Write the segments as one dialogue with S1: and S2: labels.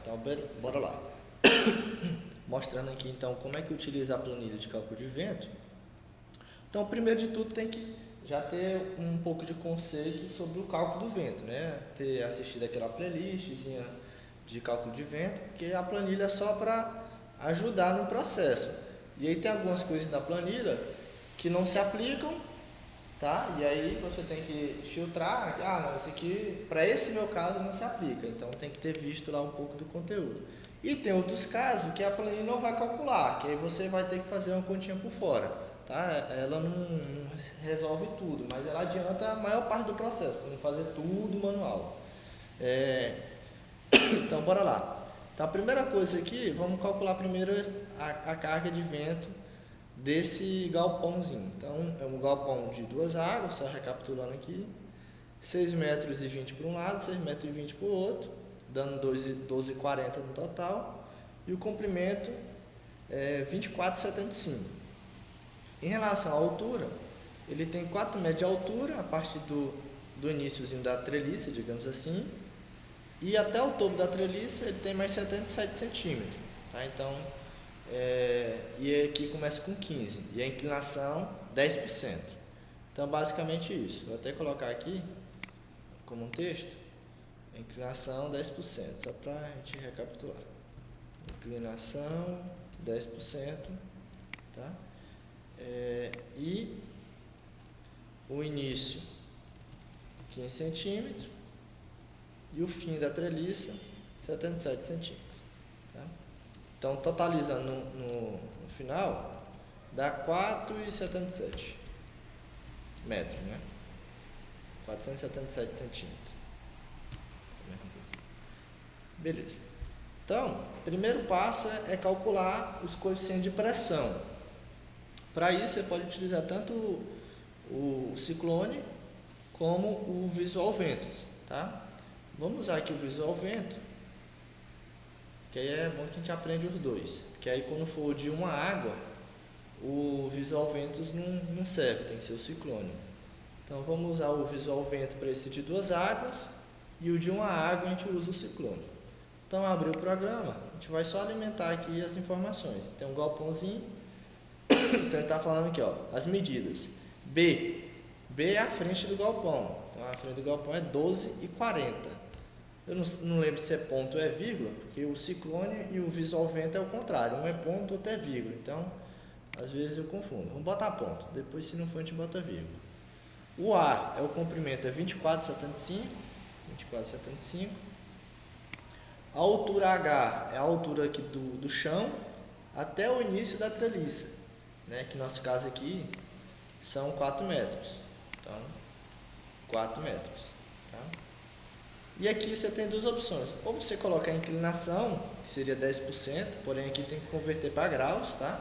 S1: Então, bora lá. Mostrando aqui então como é que utiliza a planilha de cálculo de vento. Então, primeiro de tudo tem que já ter um pouco de conceito sobre o cálculo do vento, né? Ter assistido aquela playlistzinha de cálculo de vento, porque a planilha é só para ajudar no processo. E aí tem algumas coisas da planilha que não se aplicam, tá? E aí você tem que filtrar, não, isso aqui, para esse meu caso não se aplica, então tem que ter visto lá um pouco do conteúdo. E tem outros casos que a planilha não vai calcular, que aí você vai ter que fazer uma continha por fora, tá? Ela não resolve tudo, mas ela adianta a maior parte do processo, para não fazer tudo manual. Então bora lá. Então a primeira coisa aqui, vamos calcular primeiro a carga de vento desse galpãozinho. Então é um galpão de duas águas, só recapitulando aqui, 6,20 metros para um lado, 6,20 metros para o outro, dando 12,40 no total, e o comprimento é 24,75. Em relação à altura, ele tem 4 metros de altura a partir do iniciozinho da treliça, digamos assim, e até o topo da treliça ele tem mais 77 centímetros, tá? Então, e aqui começa com 15, e a inclinação 10%. Então, basicamente isso. Vou até colocar aqui como um texto, inclinação 10%, só para a gente recapitular. Inclinação 10%, tá? E o início 15 centímetros e o fim da treliça 77 centímetros, tá? Então, totalizando no final, dá 4,77 metros, né? 477 centímetros. Beleza. Então, o primeiro passo é calcular os coeficientes de pressão. Para isso, você pode utilizar tanto o ciclone como o visual ventos, tá? Vamos usar aqui o visual vento, que aí é bom que a gente aprende os dois, porque aí quando for de uma água, o visual ventos não serve, tem que ser o ciclone. Então vamos usar o visual vento para esse de duas águas, e o de uma água a gente usa o ciclone. Então abrir o programa, a gente vai só alimentar aqui as informações. Tem um galpãozinho, então ele está falando aqui, ó, as medidas. B é a frente do galpão, então a frente do galpão é 12,40. Eu não lembro se é ponto ou é vírgula, porque o ciclone e o visual vento é o contrário, um é ponto, outro é vírgula, então às vezes eu confundo. Vamos botar ponto, depois se não for a gente bota vírgula. O A é o comprimento, é 24,75. A altura H é a altura aqui do chão até o início da treliça, né? Que no nosso caso aqui são 4 metros. Então, 4 metros. Tá? E aqui você tem duas opções. Ou você coloca a inclinação, que seria 10%, porém aqui tem que converter para graus, tá?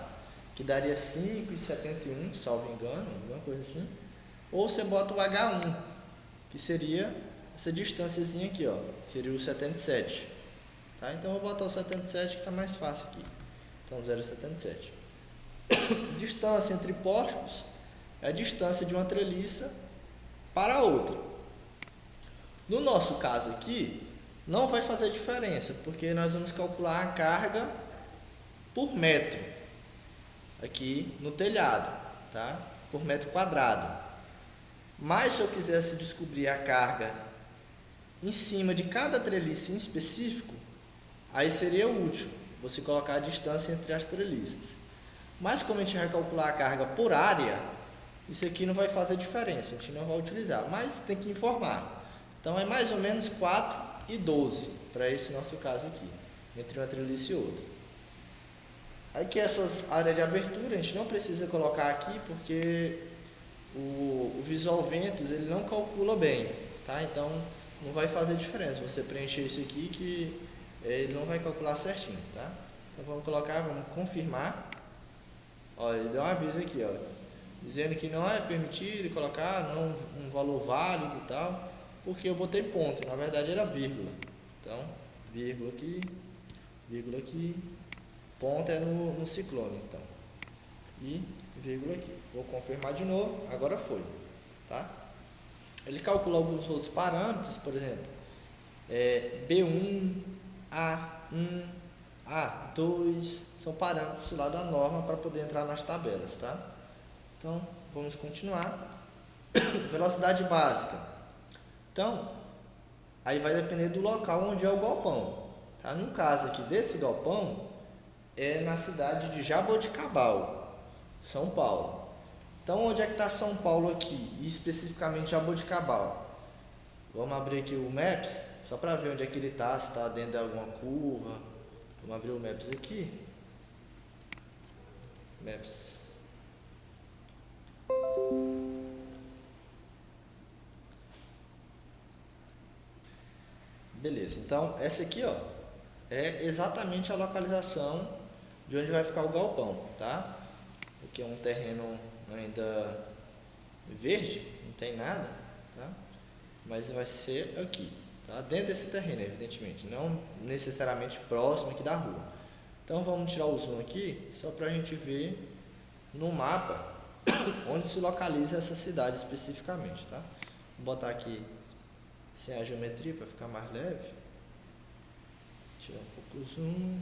S1: Que daria 5,71, salvo engano, alguma coisa assim. Ou você bota o H1, que seria essa distânciazinha aqui, ó, seria o 77. Tá? Então eu vou botar o 77 que está mais fácil aqui. Então 0,77. Distância entre pórticos é a distância de uma treliça para a outra. No nosso caso aqui, não vai fazer diferença, porque nós vamos calcular a carga por metro aqui no telhado, tá? Por metro quadrado. Mas se eu quisesse descobrir a carga em cima de cada treliça em específico, aí seria útil você colocar a distância entre as treliças. Mas como a gente vai calcular a carga por área, isso aqui não vai fazer diferença, a gente não vai utilizar, mas tem que informar. Então é mais ou menos 4,12 para esse nosso caso aqui, entre uma treliça e outra. Aqui essas áreas de abertura a gente não precisa colocar aqui porque o visual ventos ele não calcula bem, tá? Então não vai fazer diferença você preencher isso aqui que ele não vai calcular certinho, tá? Então vamos colocar, vamos confirmar. Olha, ele deu um aviso aqui, ó, dizendo que não é permitido colocar um valor válido e tal, porque eu botei ponto, na verdade era vírgula. Então, vírgula aqui, ponto é no ciclone, então. E vírgula aqui. Vou confirmar de novo, agora foi, tá? Ele calcula alguns outros parâmetros, por exemplo, B1, A, A1, A2, são parâmetros lá da norma para poder entrar nas tabelas, tá? Então, vamos continuar. Velocidade básica. Então, aí vai depender do local onde é o galpão. Tá? No caso aqui desse galpão, é na cidade de Jaboticabal, São Paulo. Então, onde é que está São Paulo aqui? E especificamente Jaboticabal. Vamos abrir aqui o Maps, só para ver onde é que ele está, se está dentro de alguma curva. Vamos abrir o Maps aqui. Maps. Beleza, então essa aqui, ó, é exatamente a localização de onde vai ficar o galpão, tá? Aqui é um terreno ainda verde, não tem nada, tá? Mas vai ser aqui, tá? Dentro desse terreno, evidentemente, não necessariamente próximo aqui da rua. Então vamos tirar o zoom aqui, só para a gente ver no mapa onde se localiza essa cidade especificamente, tá? Vou botar aqui sem a geometria para ficar mais leve. Tirar um pouco o zoom.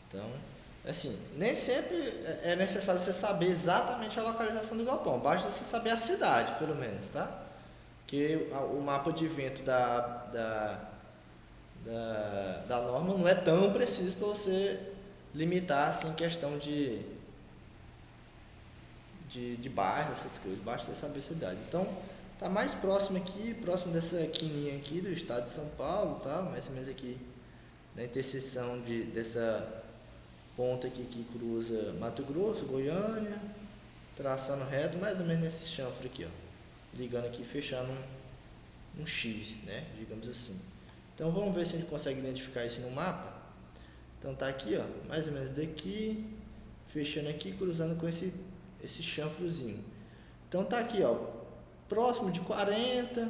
S1: Então, assim, nem sempre é necessário você saber exatamente a localização do galpão, basta você saber a cidade, pelo menos, tá? Que o mapa de vento da norma não é tão preciso para você limitar assim, em questão de bairro, essas coisas, basta você saber a cidade. Então, tá mais próximo aqui, próximo dessa quininha aqui do estado de São Paulo, tá? Mais ou menos aqui na interseção dessa ponta aqui que cruza Mato Grosso, Goiânia, traçando reto, mais ou menos nesse chanfre aqui, ó, ligando aqui, fechando um X, né? Digamos assim. Então, vamos ver se a gente consegue identificar isso no mapa. Então, tá aqui, ó, mais ou menos daqui, fechando aqui, cruzando com esse chanfrozinho. Então tá aqui, ó, próximo de 40,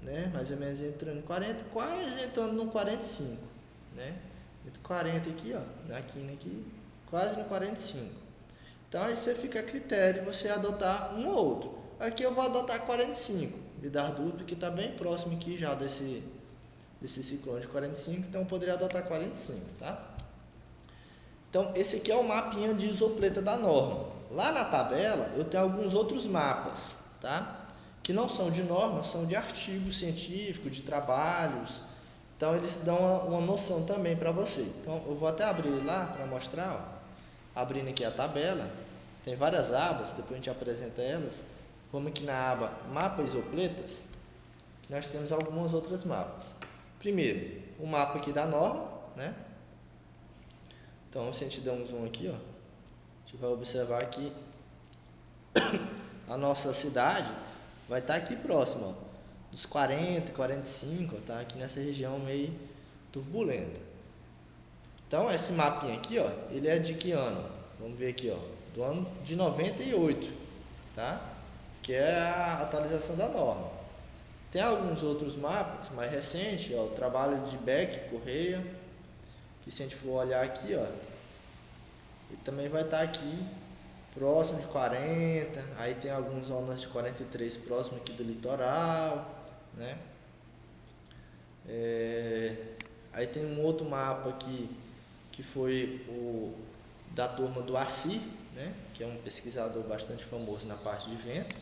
S1: né? Mais ou menos entrando em 40, quase entrando no 45, né? Entre 40 aqui, ó, na quina aqui, quase no 45. Então aí você fica a critério de você adotar um ou outro. Aqui eu vou adotar 45, lidar duplo, que está bem próximo aqui já desse ciclone de 45, então eu poderia adotar 45, tá? Então esse aqui é o mapinha de isopleta da norma. Lá na tabela eu tenho alguns outros mapas, tá? Que não são de norma, são de artigos científicos, de trabalhos. Então eles dão uma noção também para você. Então eu vou até abrir lá para mostrar, ó. Abrindo aqui a tabela, tem várias abas, depois a gente apresenta elas. Vamos aqui na aba Mapa Isopletas, que nós temos algumas outras mapas. Primeiro, o mapa aqui da norma, né? Então se a gente der um zoom aqui, ó, a gente vai observar que a nossa cidade vai estar aqui próximo, ó, dos 40, 45, tá? Aqui nessa região meio turbulenta. Então esse mapinha aqui, ó, ele é de que ano? Vamos ver aqui, ó, do ano de 98, tá? Que é a atualização da norma. Tem alguns outros mapas mais recentes, ó, o trabalho de Beck, Correia, que se a gente for olhar aqui, ó, ele também vai estar aqui próximo de 40, aí tem algumas zonas de 43 próximo aqui do litoral, né? Aí tem um outro mapa aqui que foi o da turma do Assi, né? Que é um pesquisador bastante famoso na parte de vento,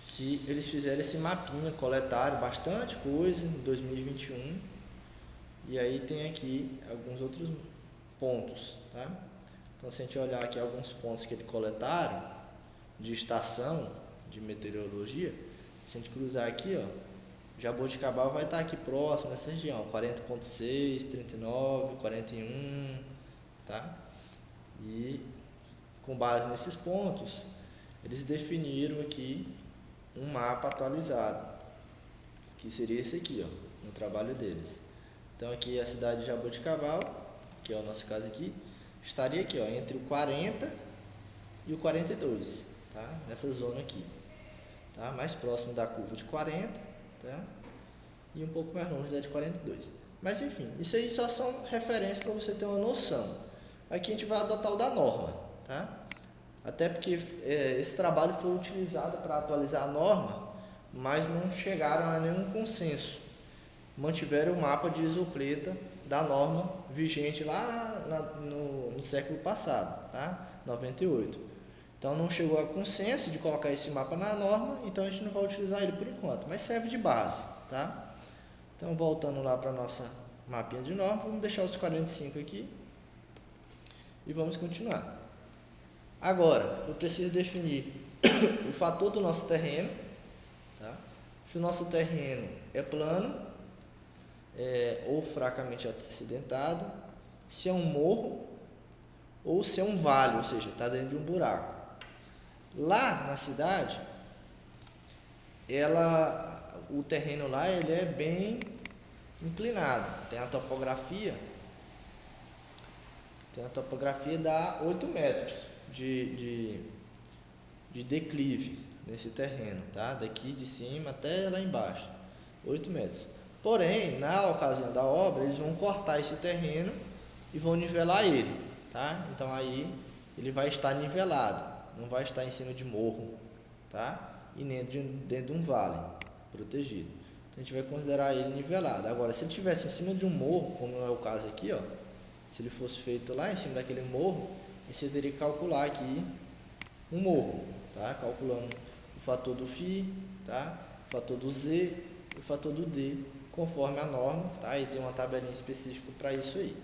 S1: que eles fizeram esse mapinha, coletaram bastante coisa em 2021, e aí tem aqui alguns outros pontos, tá? Então se a gente olhar aqui alguns pontos que eles coletaram de estação de meteorologia, se a gente cruzar aqui, ó, Jaboticabal vai estar aqui próximo nessa região, 40.6, 39, 41, tá? E com base nesses pontos, eles definiram aqui um mapa atualizado, que seria esse aqui, ó, no trabalho deles. Então aqui é a cidade de Jaboticabal, que é o nosso caso aqui, estaria aqui, ó, entre o 40 e o 42, tá? Nessa zona aqui, tá? Mais próximo da curva de 40, tá? E um pouco mais longe da de 42. Mas enfim, isso aí só são referências para você ter uma noção. Aqui a gente vai adotar o da norma, tá? Até porque esse trabalho foi utilizado para atualizar a norma mas não chegaram a nenhum consenso. Mantiveram o mapa de isopleta da norma vigente lá no século passado, tá? 98. Então não chegou a consenso de colocar esse mapa na norma, então a gente não vai utilizar ele por enquanto, mas serve de base, tá? Então voltando lá para a nossa mapinha de norma, vamos deixar os 45 aqui e vamos continuar. Agora, eu preciso definir o fator do nosso terreno, tá? Se o nosso terreno é plano, ou fracamente acidentado, se é um morro ou se é um vale, ou seja, está dentro de um buraco. Lá na cidade, o terreno lá ele é bem inclinado, tem a topografia dá 8 metros de declive nesse terreno, tá? Daqui de cima até lá embaixo, 8 metros. Porém, na ocasião da obra, eles vão cortar esse terreno e vão nivelar ele, tá? Então aí ele vai estar nivelado, não vai estar em cima de morro, tá? E nem dentro de um vale protegido. Então a gente vai considerar ele nivelado. Agora, se ele estivesse em cima de um morro, como é o caso aqui, ó, se ele fosse feito lá em cima daquele morro, você teria que calcular aqui um morro, tá? Calculando o fator do φ, tá? O fator do z e o fator do d, conforme a norma, tá? E tem uma tabelinha específica para isso aí.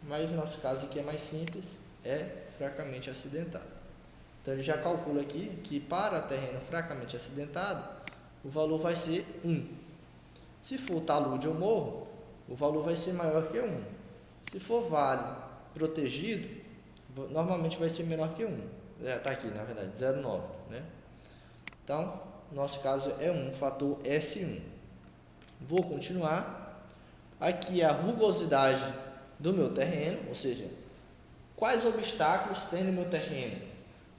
S1: Mas no nosso caso aqui é mais simples, é fracamente acidentado. Então ele já calcula aqui que para terreno fracamente acidentado, o valor vai ser 1. Se for talude ou morro, o valor vai ser maior que 1. Se for vale protegido, normalmente vai ser menor que 1. Está aqui, na verdade, 0,9, né? Então, nosso caso é 1, fator S1. Vou continuar. Aqui é a rugosidade do meu terreno, ou seja, quais obstáculos tem no meu terreno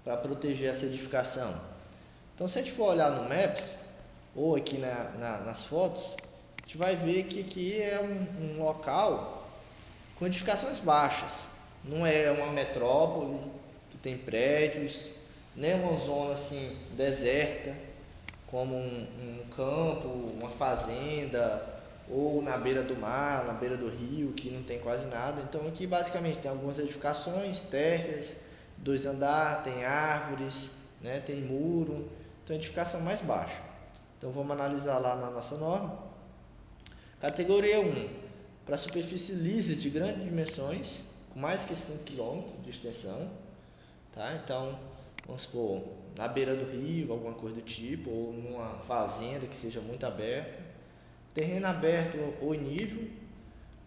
S1: para proteger essa edificação. Então, se a gente for olhar no Maps, ou aqui nas fotos, a gente vai ver que aqui é um local com edificações baixas. Não é uma metrópole que tem prédios, nem uma zona assim deserta, como um campo, uma fazenda, ou na beira do mar, na beira do rio, que não tem quase nada. Então aqui basicamente tem algumas edificações, terras, 2 andares, tem árvores, né, tem muro, então edificação mais baixa. Então vamos analisar lá na nossa norma. Categoria 1, para superfície lisa de grandes dimensões, com mais que 5 km de extensão, tá? Então vamos supor, na beira do rio, alguma coisa do tipo, ou numa fazenda que seja muito aberta. Terreno aberto ou nível,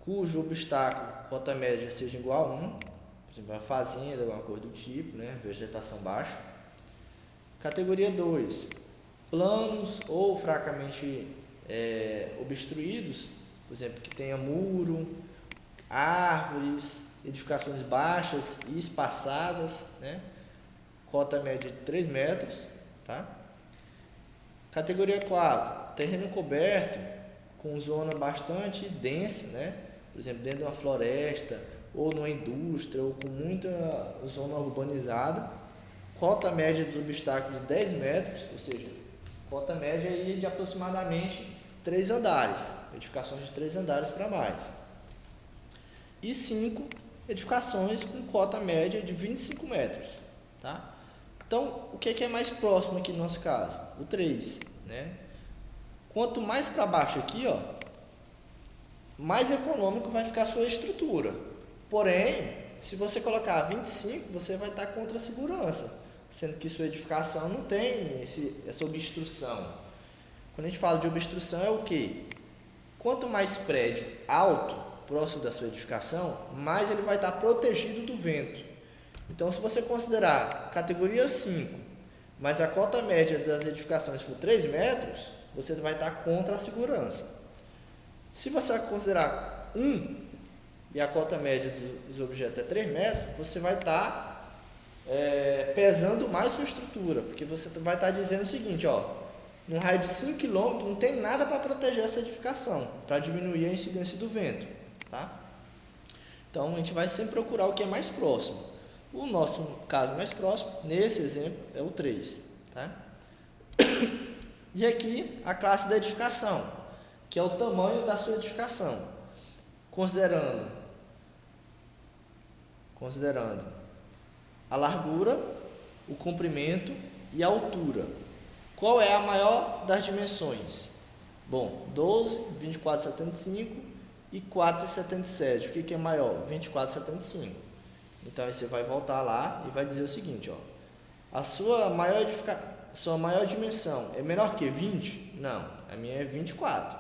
S1: cujo obstáculo, cota média, seja igual a 1, por exemplo, uma fazenda, alguma coisa do tipo, né? Vegetação baixa. Categoria 2, planos ou fracamente obstruídos, por exemplo, que tenha muro, árvores, edificações baixas e espaçadas, né? Cota média de 3 metros, tá? Categoria 4, terreno coberto com zona bastante densa, né? Por exemplo, dentro de uma floresta ou numa indústria ou com muita zona urbanizada. Cota média dos obstáculos 10 metros, ou seja, cota média aí de aproximadamente 3 andares, edificações de 3 andares para mais. E 5 edificações com cota média de 25 metros, tá? Então, o que é mais próximo aqui no nosso caso? O 3, né? Quanto mais para baixo aqui, ó, mais econômico vai ficar a sua estrutura. Porém, se você colocar 25, você vai estar contra a segurança, sendo que sua edificação não tem essa obstrução. Quando a gente fala de obstrução é o quê? Quanto mais prédio alto, próximo da sua edificação, mais ele vai estar protegido do vento. Então, se você considerar categoria 5, mas a cota média das edificações for 3 metros, você vai estar contra a segurança. Se você considerar 1 e a cota média dos objetos é 3 metros, você vai estar pesando mais sua estrutura, porque você vai estar dizendo o seguinte, ó, num raio de 5 km não tem nada para proteger essa edificação, para diminuir a incidência do vento, tá? Então a gente vai sempre procurar o que é mais próximo. O nosso caso mais próximo, nesse exemplo, é o 3, tá? E aqui a classe da edificação, que é o tamanho da sua edificação, considerando a largura, o comprimento e a altura. Qual é a maior das dimensões? Bom, 12, 24,75 e 4,77. O que é maior? 24,75. Então, aí você vai voltar lá e vai dizer o seguinte, ó. A sua maior dimensão é menor que 20? Não, a minha é 24.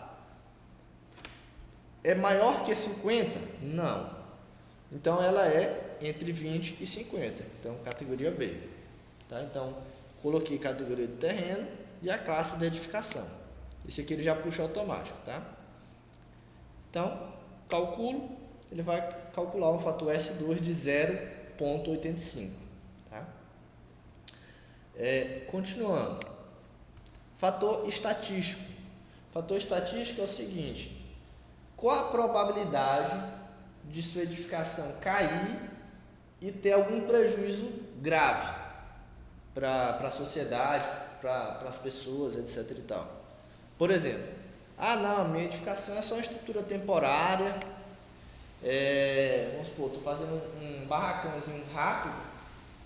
S1: É maior que 50? Não. Então, ela é entre 20 e 50. Então, categoria B. Tá? Então, coloquei categoria do terreno e a classe da edificação. Esse aqui ele já puxa automático, tá? Então, calculo, ele vai calcular um fator S2 de 0,85, tá? Continuando. Fator estatístico. Fator estatístico é o seguinte: qual a probabilidade de sua edificação cair e ter algum prejuízo grave para a sociedade, para as pessoas, etc. e tal. Por exemplo, não, minha edificação é só uma estrutura temporária, vamos supor, estou fazendo um barracãozinho rápido,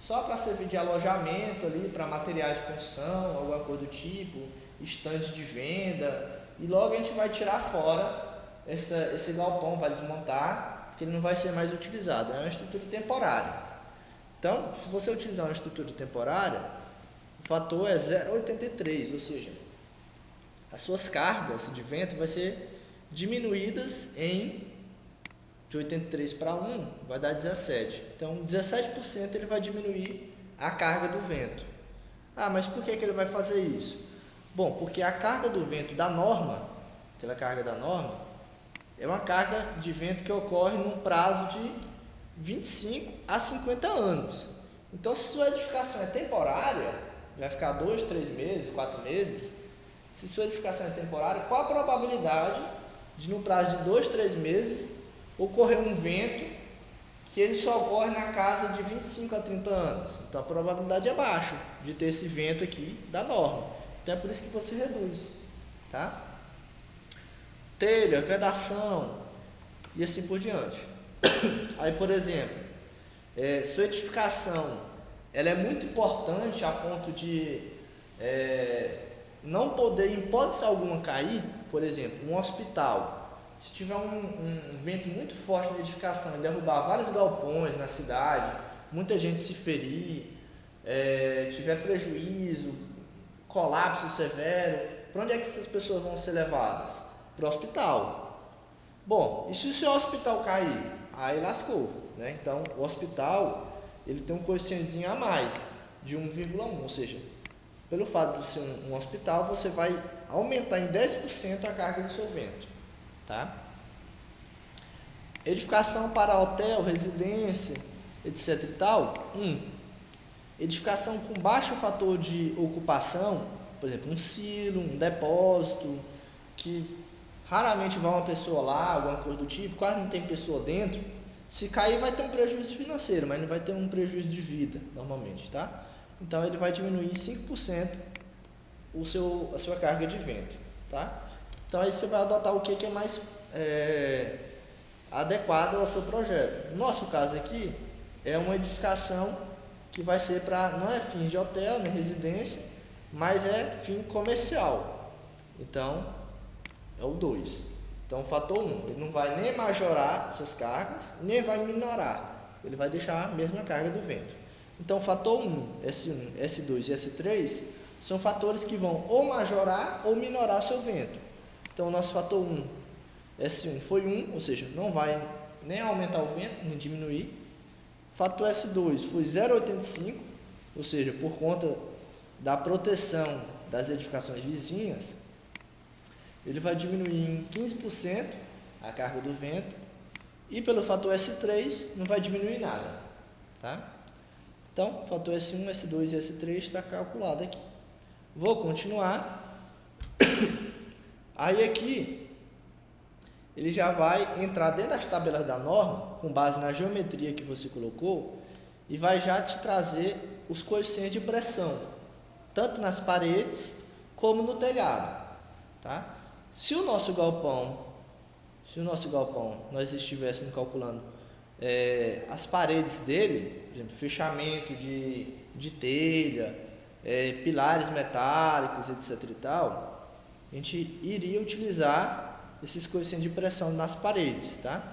S1: só para servir de alojamento ali, para materiais de construção, alguma coisa do tipo, estande de venda, e logo a gente vai tirar fora esse galpão, vai desmontar, porque ele não vai ser mais utilizado, é uma estrutura temporária. Então, se você utilizar uma estrutura temporária, o fator é 0,83, ou seja, as suas cargas de vento vão ser diminuídas de 83 para 1, vai dar 17. Então, 17% ele vai diminuir a carga do vento. Mas por que ele vai fazer isso? Bom, porque a carga do vento da norma, aquela carga da norma, é uma carga de vento que ocorre num prazo de 25 a 50 anos. Então, se sua edificação é temporária, vai ficar 2, 3 meses, 4 meses. Se sua edificação é temporária, qual a probabilidade de no prazo de 2, 3 meses ocorrer um vento que ele só ocorre na casa de 25 a 30 anos? Então a probabilidade é baixa de ter esse vento aqui da norma. Então é por isso que você reduz, tá? Telha, vedação e assim por diante. Aí, por exemplo, sua edificação ela é muito importante a ponto de não poder, em hipótese alguma, cair. Por exemplo, um hospital, se tiver um vento muito forte na edificação e derrubar vários galpões na cidade, muita gente se ferir, tiver prejuízo, colapso severo, para onde é que essas pessoas vão ser levadas? Para o hospital. Bom, e se o seu hospital cair? Aí lascou, né? Então, o hospital ele tem um coeficientezinho a mais, de 1,1, ou seja, pelo fato de ser um hospital, você vai aumentar em 10% a carga do seu vento, tá? Edificação para hotel, residência, etc. e tal. Edificação com baixo fator de ocupação, por exemplo, um silo, um depósito, que raramente vai uma pessoa lá, alguma coisa do tipo, quase não tem pessoa dentro. Se cair, vai ter um prejuízo financeiro, mas não vai ter um prejuízo de vida, normalmente, tá? Então, ele vai diminuir em 5% a sua carga de vento, tá? Então, aí você vai adotar o que é mais adequado ao seu projeto. No nosso caso aqui, é uma edificação que vai ser para, não é fins de hotel, nem residência, mas é fim comercial. Então, é o 2. Então, o fator 1, ele não vai nem majorar suas cargas, nem vai minorar. Ele vai deixar a mesma carga do vento. Então, o fator 1, S1, S2 e S3 são fatores que vão ou majorar ou minorar seu vento. Então, o nosso fator 1, S1 foi 1, ou seja, não vai nem aumentar o vento, nem diminuir. Fator S2 foi 0,85, ou seja, por conta da proteção das edificações vizinhas, ele vai diminuir em 15% a carga do vento. E pelo fator S3 não vai diminuir nada, tá? Então, fator S1, S2 e S3 está calculado aqui. Vou continuar. Aí aqui, ele já vai entrar dentro das tabelas da norma, com base na geometria que você colocou, e vai já te trazer os coeficientes de pressão, tanto nas paredes, como no telhado, tá? Se o nosso galpão, nós estivéssemos calculando as paredes dele, por exemplo, fechamento de telha, pilares metálicos, etc e tal, a gente iria utilizar esses coeficientes de pressão nas paredes, tá?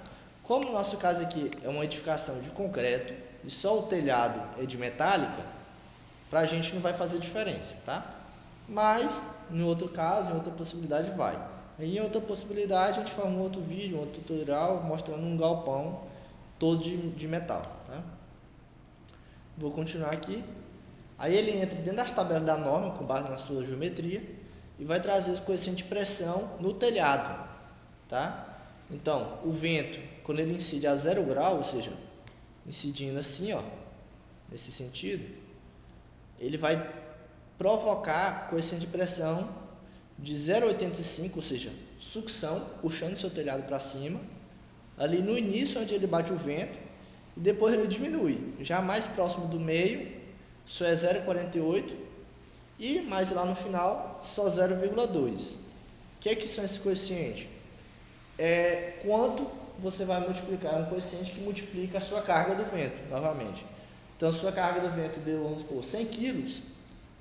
S1: Como no nosso caso aqui é uma edificação de concreto e só o telhado é de metálica, para a gente não vai fazer diferença, tá? Mas, em outro caso, em outra possibilidade vai. Aí, em outra possibilidade, a gente faz um outro vídeo, um outro tutorial, mostrando um galpão todo de metal, tá? Vou continuar aqui. Aí ele entra dentro das tabelas da norma, com base na sua geometria, e vai trazer os coeficientes de pressão no telhado, tá? Então, o vento, quando ele incide a 0 grau, ou seja, incidindo assim, ó, nesse sentido, ele vai provocar coeficiente de pressão de 0,85, ou seja, sucção, puxando seu telhado para cima, ali no início onde ele bate o vento, e depois ele diminui, já mais próximo do meio, só é 0,48, e mais lá no final, só 0,2. O que são esses coeficientes? É quanto você vai multiplicar, um coeficiente que multiplica a sua carga do vento, novamente. Então, sua carga do vento deu, vamos supor, 100 kg,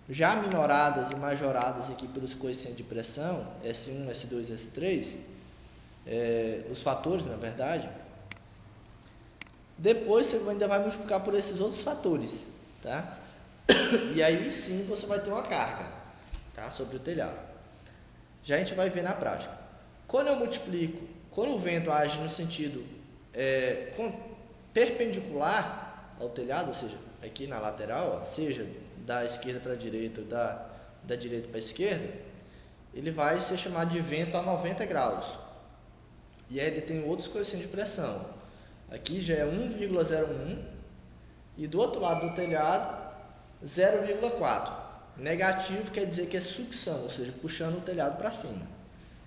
S1: já minoradas e majoradas aqui pelos coeficientes de pressão, S1, S2, S3, os fatores, na verdade. Depois você ainda vai multiplicar por esses outros fatores, tá? E aí sim você vai ter uma carga, tá? Sobre o telhado. Já a gente vai ver na prática. Quando eu multiplico, quando o vento age no sentido perpendicular ao telhado, ou seja, aqui na lateral, ó, seja da esquerda para a direita ou da direita para a esquerda, ele vai ser chamado de vento a 90 graus. E aí ele tem outros coeficientes de pressão. Aqui já é 1,01 e do outro lado do telhado 0,4. Negativo quer dizer que é sucção, ou seja, puxando o telhado para cima.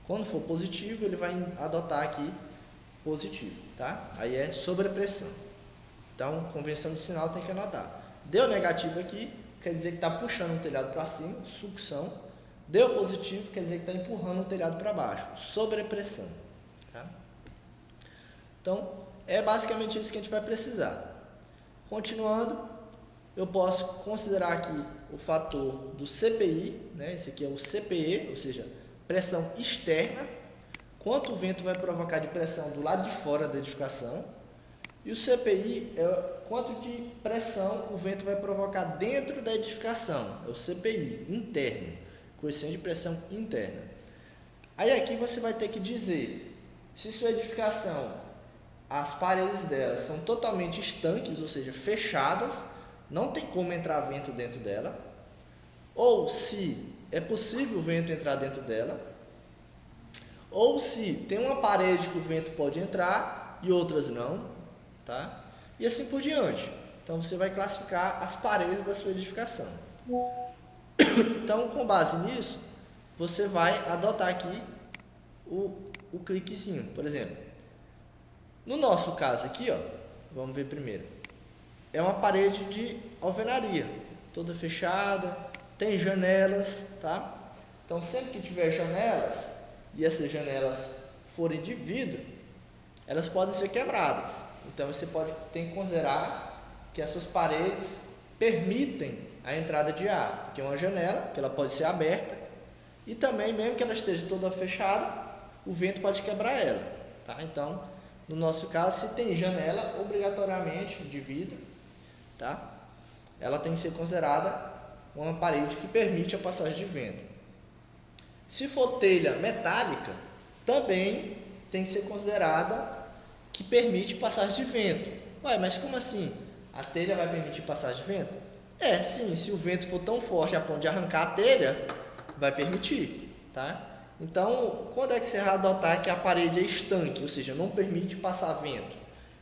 S1: Quando for positivo, ele vai adotar aqui positivo, tá? Aí é sobrepressão. Então, convenção de sinal tem que anotar. Deu negativo aqui, quer dizer que está puxando o telhado para cima, sucção. Deu positivo, quer dizer que está empurrando o telhado para baixo, sobrepressão, tá? Então, é basicamente isso que a gente vai precisar. Continuando, eu posso considerar aqui o fator do CPI, né? Esse aqui é o CPE, ou seja, pressão externa, quanto o vento vai provocar de pressão do lado de fora da edificação, e o CPI é quanto de pressão o vento vai provocar dentro da edificação, é o CPI, interno, coeficiente de pressão interna. Aí aqui você vai ter que dizer se sua edificação, as paredes dela são totalmente estanques, ou seja, fechadas, não tem como entrar vento dentro dela, ou se é possível o vento entrar dentro dela, ou se tem uma parede que o vento pode entrar e outras não, tá? E assim por diante. Então você vai classificar as paredes da sua edificação. Então, com base nisso, você vai adotar aqui o cliquezinho, por exemplo. No nosso caso aqui, ó, vamos ver primeiro. É uma parede de alvenaria, toda fechada, tem janelas, tá? Então, sempre que tiver janelas e essas janelas forem de vidro, elas podem ser quebradas. Então, você tem que considerar que essas paredes permitem a entrada de ar, porque é uma janela, que ela pode ser aberta, e também, mesmo que ela esteja toda fechada, o vento pode quebrar ela, tá? Então, no nosso caso, se tem janela, obrigatoriamente de vidro, tá? Ela tem que ser considerada uma parede que permite a passagem de vento. Se for telha metálica, também tem que ser considerada que permite passagem de vento. Ué, mas como assim? A telha vai permitir passagem de vento? Sim, se o vento for tão forte a ponto de arrancar a telha, vai permitir, tá? Então, quando é que você vai adotar que a parede é estanque, ou seja, não permite passar vento?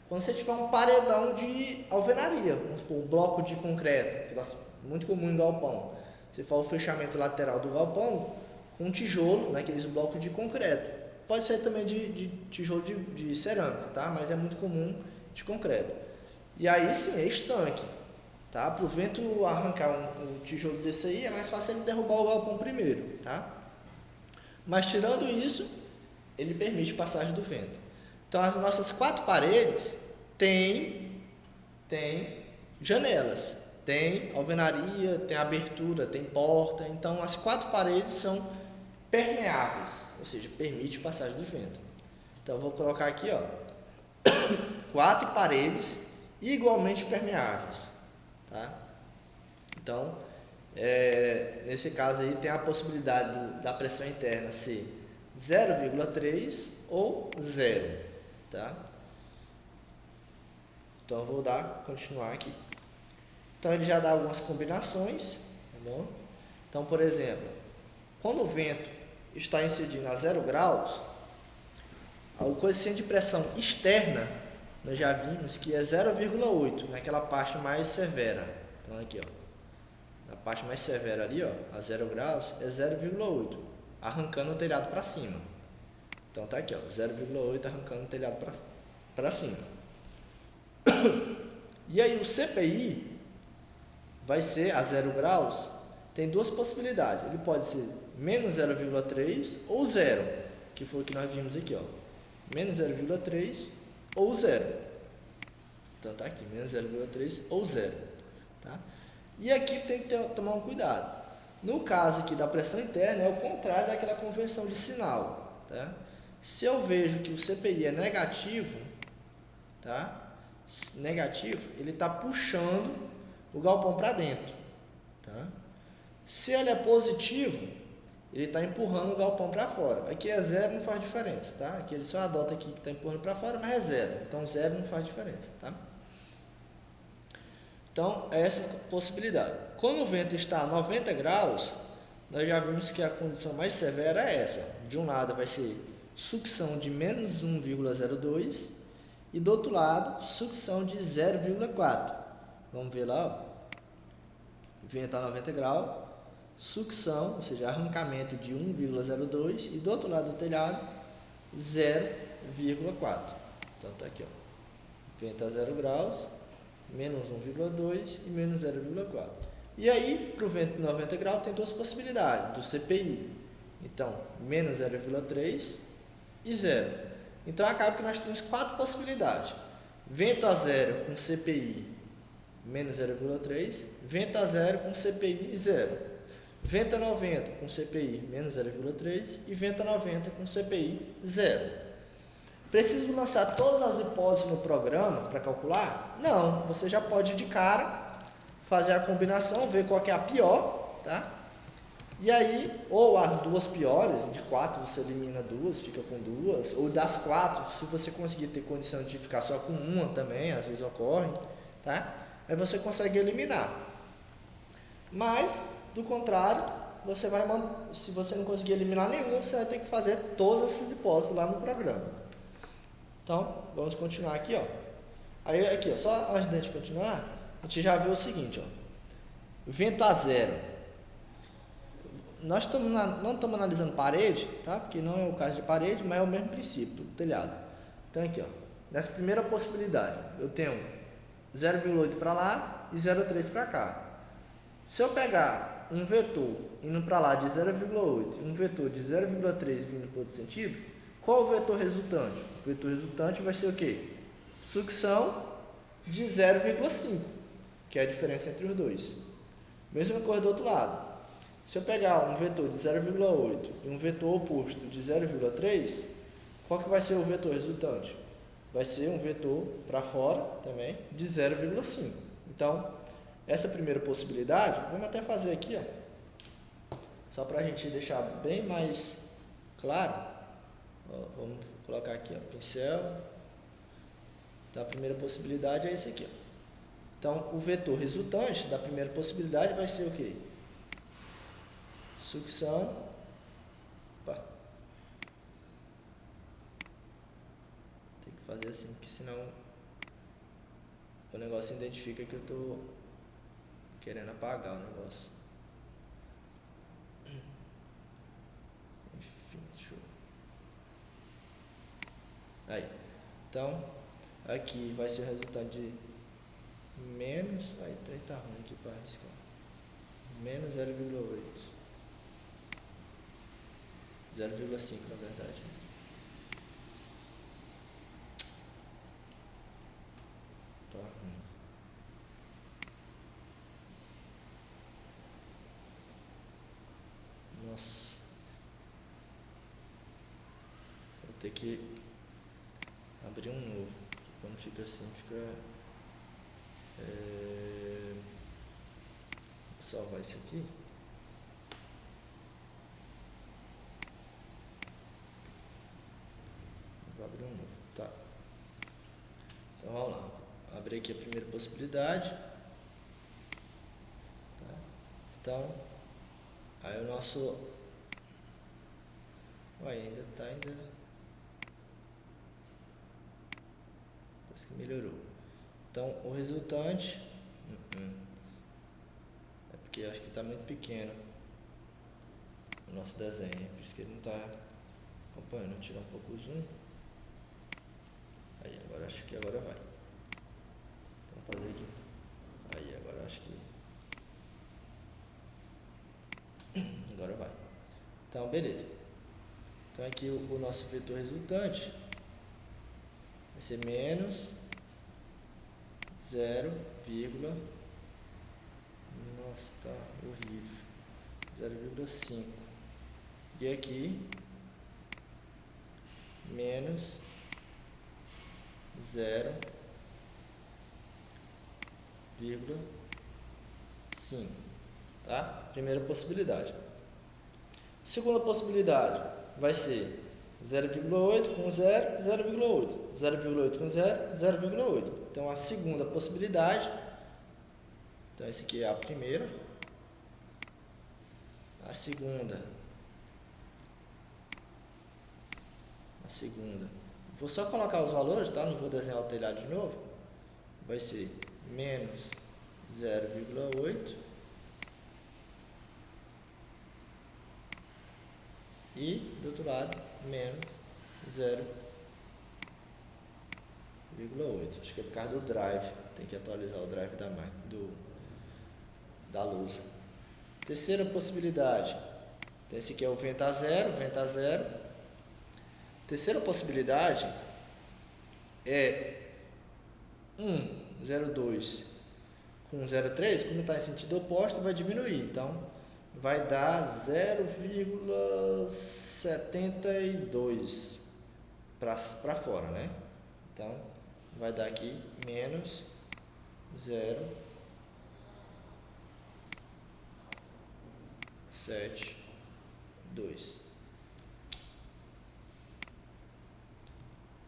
S1: Quando você tiver um paredão de alvenaria, vamos supor, um bloco de concreto, que é muito comum em galpão. Você faz o fechamento lateral do galpão com um tijolo, naqueles blocos de concreto. Pode ser também de tijolo de cerâmica, tá? Mas é muito comum de concreto. E aí sim, é estanque. Tá? Para o vento arrancar um tijolo desse aí, é mais fácil ele derrubar o galpão primeiro. Tá? Mas tirando isso, ele permite passagem do vento. Então as nossas 4 paredes têm janelas, tem alvenaria, tem abertura, tem porta. Então as 4 paredes são permeáveis, ou seja, permite passagem do vento. Então eu vou colocar aqui, ó, 4 paredes igualmente permeáveis, tá? Então, nesse caso aí tem a possibilidade da pressão interna ser 0,3 ou 0, tá? Então eu vou continuar aqui. Então ele já dá algumas combinações, tá bom? Então, por exemplo, quando o vento está incidindo a 0 graus, o coeficiente de pressão externa, nós já vimos que é 0,8, naquela parte mais severa. Então aqui, ó, na parte mais severa ali, ó, a 0 graus, é 0,8, arrancando o telhado para cima. Então tá aqui, ó, 0,8 arrancando o telhado para cima. E aí o CPI vai ser a 0 graus, tem duas possibilidades. Ele pode ser menos 0,3 ou 0, que foi o que nós vimos aqui, ó. Menos 0,3 ou 0. Então tá aqui, menos 0,3 ou 0. Tá? E aqui tem que tomar um cuidado. No caso aqui da pressão interna, é o contrário daquela conversão de sinal. Tá? Se eu vejo que o CPI é negativo, tá? Negativo, ele está puxando o galpão para dentro. Tá? Se ele é positivo, ele está empurrando o galpão para fora. Aqui é 0, não faz diferença. Tá? Aqui ele só adota aqui que está empurrando para fora, mas é 0. Então 0 não faz diferença. Tá? Então, é essa possibilidade. Quando o vento está a 90 graus, nós já vimos que a condição mais severa é essa. De um lado vai ser sucção de menos 1,02 e do outro lado, sucção de 0,4. Vamos ver lá, ó. Vento a 90 graus, sucção, ou seja, arrancamento de 1,02 e do outro lado do telhado, 0,4. Então tá aqui, ó. Vento a 0 graus, menos 1,2 e menos 0,4. E aí, para o vento de 90 graus, tem duas possibilidades do CPI. Então, menos 0,3 e 0. Então, acaba que nós temos 4 possibilidades. Vento a 0 com CPI menos 0,3, vento a 0 com CPI 0. Vento a 90 com CPI menos 0,3 e vento a 90 com CPI 0. Preciso lançar todas as hipóteses no programa para calcular? Não, você já pode de cara fazer a combinação, ver qual que é a pior, tá? E aí, ou as duas piores, de 4 você elimina 2, fica com 2, ou das 4, se você conseguir ter condição de ficar só com uma também, às vezes ocorre, tá? Aí você consegue eliminar. Mas, do contrário, você vai se você não conseguir eliminar nenhum, você vai ter que fazer todas essas hipóteses lá no programa. Então, vamos continuar aqui, ó. Aí aqui, ó, só antes de a gente continuar, a gente já viu o seguinte, ó. Vento a 0. Nós não estamos analisando parede, tá? Porque não é o caso de parede, mas é o mesmo princípio do telhado. Então aqui, ó, nessa primeira possibilidade, eu tenho 0,8 para lá e 0,3 para cá. Se eu pegar um vetor indo para lá de 0,8 e um vetor de 0,3 vindo para outro sentido, qual o vetor resultante? O vetor resultante vai ser o quê? Sucção de 0,5, que é a diferença entre os dois. Mesma coisa do outro lado. Se eu pegar um vetor de 0,8 e um vetor oposto de 0,3, qual que vai ser o vetor resultante? Vai ser um vetor para fora também de 0,5. Então, essa primeira possibilidade, vamos até fazer aqui, ó, só para a gente deixar bem mais claro. Ó, vamos colocar aqui, ó, pincel. Então, a primeira possibilidade é esse aqui, ó. Então, o vetor resultante da primeira possibilidade vai ser o quê? Sucção. Opa. Tem que fazer assim, porque senão o negócio identifica que eu estou querendo apagar o negócio. Enfim, show. Aí. Então, aqui vai ser o resultado de menos, aí trem tá ruim aqui para arriscar, menos 0,8, 0,5 na verdade. Tá ruim. Nossa, vou ter que abrir um novo. Quando fica assim, fica... Vou salvar isso aqui. Vou abrir um novo. Tá. Então vamos lá. Abri aqui a primeira possibilidade. Tá. Então, aí o nosso... ainda tá, parece que melhorou. Então, o resultante... É porque acho que está muito pequeno o nosso desenho, por isso que ele não está acompanhando. Vou tirar um pouco o zoom. Aí, agora acho que agora vai. Então, vou fazer aqui. Aí, agora acho que... Agora vai. Então, beleza. Então, aqui o nosso vetor resultante vai ser menos 0, nossa, tá horrível, 0,5. E aqui menos 0,5, tá? Primeira possibilidade. Segunda possibilidade vai ser 0,8 com 0, 0,8. 0,8 com 0, 0,8. Então, a segunda possibilidade, então essa aqui é a primeira. A segunda, vou só colocar os valores, tá? Não vou desenhar o telhado de novo. Vai ser menos 0,8 e do outro lado menos 0,8. Acho que é por causa do drive, tem que atualizar o drive da lousa. Terceira possibilidade, então esse aqui é o vento a zero, Terceira possibilidade é 0,2 com 0,3, como está em sentido oposto, vai diminuir, então vai dar 0,72 para fora, né? Então, vai dar aqui menos 0,72.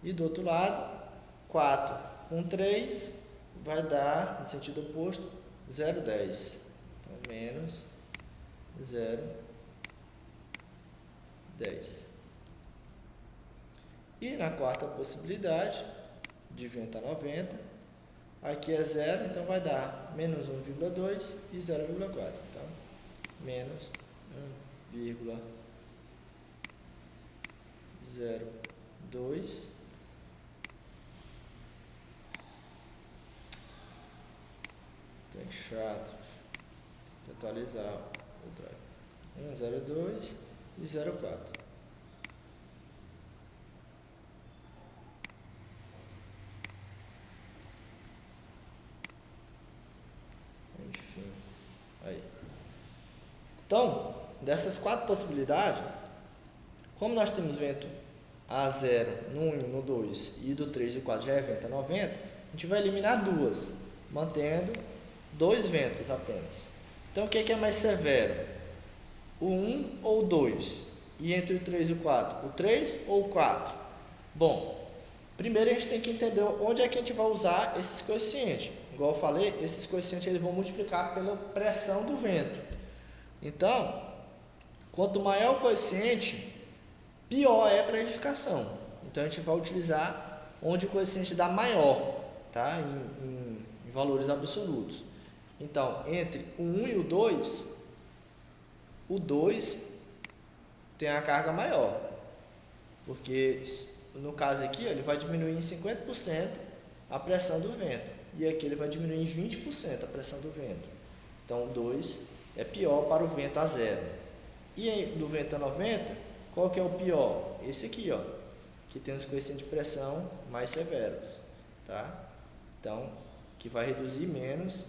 S1: E do outro lado, 4 com 3 vai dar, no sentido oposto, 0,10. Então, menos 0,10. E na quarta possibilidade, de vento a 90, aqui é 0, então vai dar menos 1,2 e 0,4. Então, menos 1,02. Tem chato. Tem que atualizar o drive. 1,02 e 0,4. Enfim, aí. Então, dessas 4 possibilidades, como nós temos vento a 0 no 1, no 2 e do 3 e 4 já é vento a 90, a gente vai eliminar 2, mantendo 2 ventos apenas. Então, o que é mais severo? O 1 ou o 2? E entre o 3 e o 4? O 3 ou o 4? Bom, primeiro a gente tem que entender onde é que a gente vai usar esses coeficientes. Igual eu falei, esses coeficientes eles vão multiplicar pela pressão do vento. Então, quanto maior o coeficiente, pior é para a edificação. Então, a gente vai utilizar onde o coeficiente dá maior, tá? Em valores absolutos. Então, entre o 1 e o 2 tem a carga maior. Porque, no caso aqui, ele vai diminuir em 50% a pressão do vento. E aqui ele vai diminuir em 20% a pressão do vento. Então, 2 é pior para o vento a 0. E do vento a 90, qual que é o pior? Esse aqui, ó, que tem os coeficientes de pressão mais severos, tá? Então, que vai reduzir menos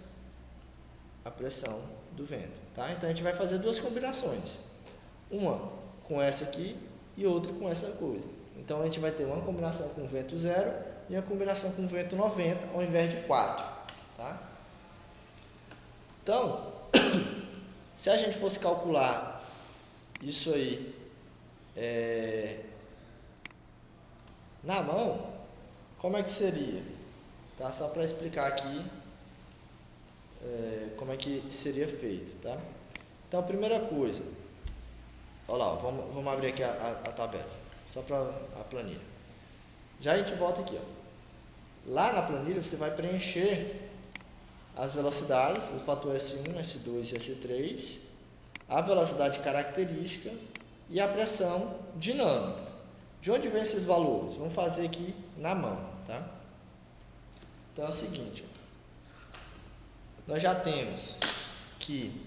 S1: a pressão do vento, tá? Então, a gente vai fazer duas combinações. Uma com essa aqui e outra com essa coisa. Então, a gente vai ter uma combinação com vento 0 e uma combinação com vento 90 ao invés de 4, tá? Então, se a gente fosse calcular isso aí na mão, como é que seria? Tá? Só para explicar aqui como é que seria feito, tá? Então, a primeira coisa, olha lá, vamos abrir aqui a tabela, só para a planilha. Já a gente volta aqui, ó. Lá na planilha você vai preencher as velocidades, o fator S1, S2 e S3, a velocidade característica e a pressão dinâmica. De onde vem esses valores? Vamos fazer aqui na mão, tá? Então é o seguinte, ó. Nós já temos que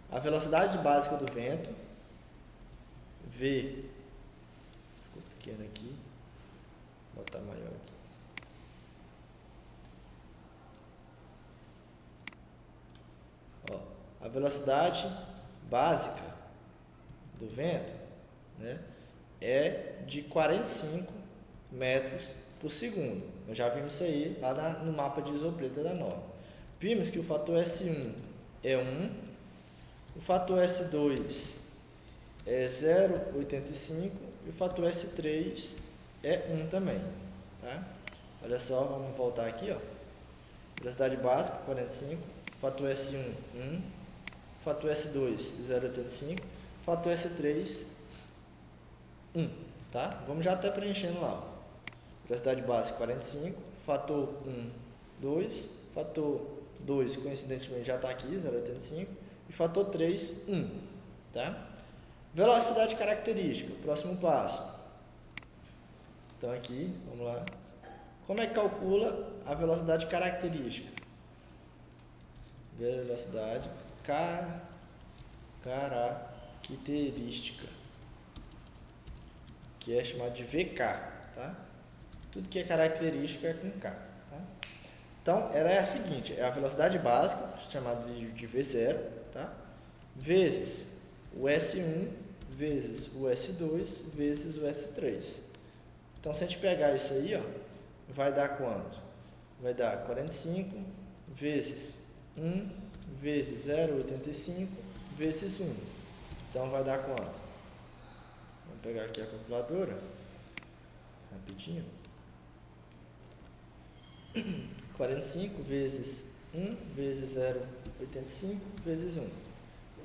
S1: a velocidade básica do vento, V, ficou pequeno aqui, vou botar maior aqui. Ó, a velocidade básica do vento, né, é de 45 metros por segundo. Nós já vimos isso aí lá no mapa de isopreta da norma. Vimos que o fator S1 é 1, o fator S2 é 0,85 e o fator S3 é 1 também, tá? Olha só, vamos voltar aqui, ó. Velocidade básica 45, fator S1 1, fator S2 0,85, fator S3 1, tá? Vamos já até preenchendo lá, ó. Velocidade básica 45, fator 1 2, fator 2 coincidentemente já está aqui 0,85 e fator 3 1, tá? Velocidade característica, próximo passo. Então aqui, vamos lá. Como é que calcula a velocidade característica? Velocidade característica, que é chamado de VK, tá? Tudo que é característico é com K, tá? Então, ela é a seguinte, é a velocidade básica, chamada de V0, tá? Vezes o S1, vezes o S2, vezes o S3. Então, se a gente pegar isso aí, ó, vai dar quanto? Vai dar 45 vezes 1 vezes 0,85 vezes 1. Então, vai dar quanto? Vamos pegar aqui a calculadora, rapidinho. 45 vezes 1 vezes 0,85 vezes 1.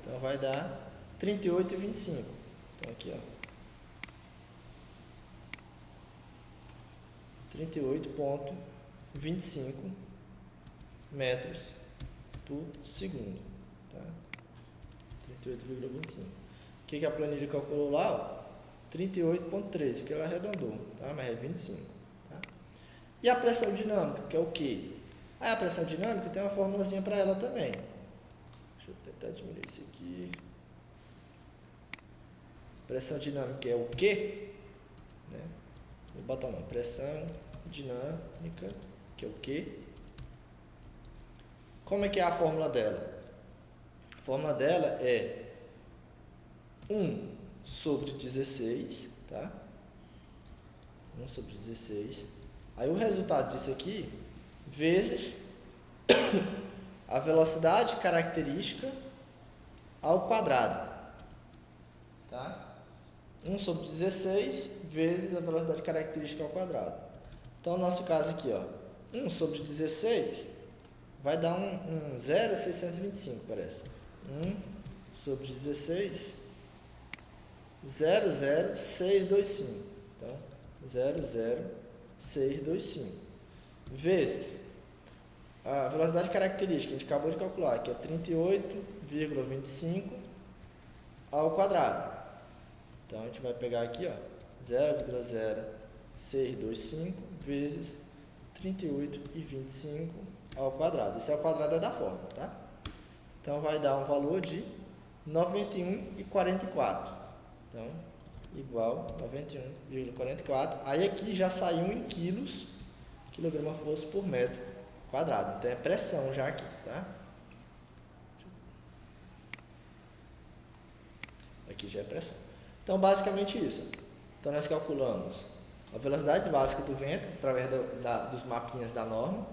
S1: Então, vai dar 38,25. Então, aqui, ó. 38,25 metros por segundo. Tá? 38,25. O que a planilha calculou lá? 38,13, porque ela arredondou, tá? Mas é 25. Tá? E a pressão dinâmica, que é o quê? A pressão dinâmica tem uma formulazinha para ela também. Deixa eu tentar diminuir isso aqui. Pressão dinâmica é o quê? Né? Vou botar uma pressão dinâmica, que é o quê? Como é que é a fórmula dela? A fórmula dela é 1 sobre 16, tá? 1 sobre 16. Aí o resultado disso aqui, vezes a velocidade característica ao quadrado, tá? 1 sobre 16 vezes a velocidade característica ao quadrado. Então, no nosso caso aqui, ó, 1 sobre 16 vai dar um 0,625, parece. 1 sobre 16, 0,0625. Então, 0,0625 vezes a velocidade característica, a gente acabou de calcular, que é 38,25 ao quadrado. Então, a gente vai pegar aqui, ó, 0,0625 625 vezes 38,25 ao quadrado. Esse é o quadrado da forma, tá? Então, vai dar um valor de 91,44. Então, igual 91,44. Aí, aqui já saiu em quilos, quilograma-força por metro quadrado. Então, é pressão já aqui, tá? Aqui já é pressão. Então, basicamente isso. Então, nós calculamos a velocidade básica do vento, através dos mapinhas da norma,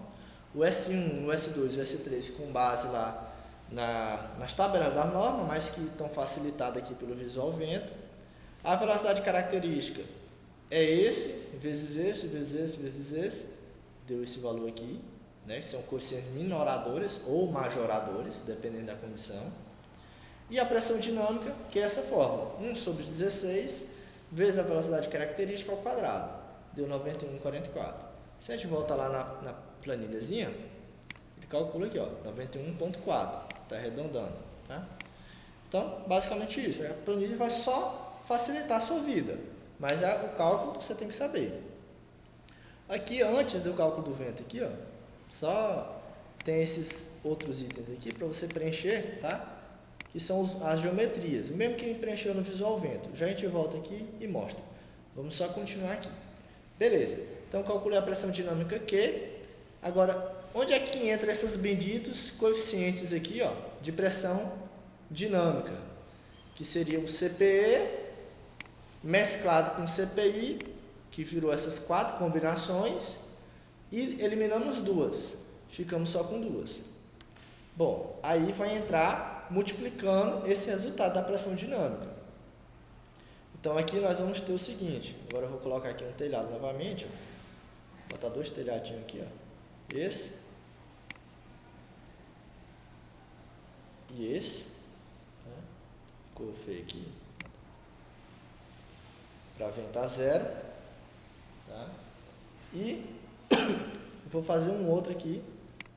S1: o S1, o S2 e o S3 com base lá nas tabelas da norma, mas que estão facilitadas aqui pelo visual vento. A velocidade característica é esse, vezes esse, vezes esse, vezes esse, deu esse valor aqui, né? São coeficientes minoradores ou majoradores, dependendo da condição. E a pressão dinâmica, que é essa fórmula, 1 sobre 16 vezes a velocidade característica ao quadrado, deu 91,44. Se a gente volta lá na planilhazinha, ele calcula aqui, ó, 91,4, está arredondando, tá? Então, basicamente isso, a planilha vai só facilitar a sua vida, mas o cálculo você tem que saber. Aqui, antes do cálculo do vento, aqui, ó, só tem esses outros itens aqui para você preencher, tá? Que são as geometrias, o mesmo que preencheu no visual vento. Já a gente volta aqui e mostra. Vamos só continuar aqui. Beleza, então calculei a pressão dinâmica Q. Agora, onde é que entra esses benditos coeficientes aqui, ó, de pressão dinâmica? Que seria o CPE mesclado com o CPI, que virou essas 4 combinações, e eliminamos 2. Ficamos só com 2. Bom, aí vai entrar multiplicando esse resultado da pressão dinâmica. Então, aqui nós vamos ter o seguinte. Agora eu vou colocar aqui um telhado novamente. Ó. Vou botar 2 telhadinhos aqui. Ó. Esse. E esse. Tá? Ficou feio aqui. Para ventar 0. Tá? E vou fazer um outro aqui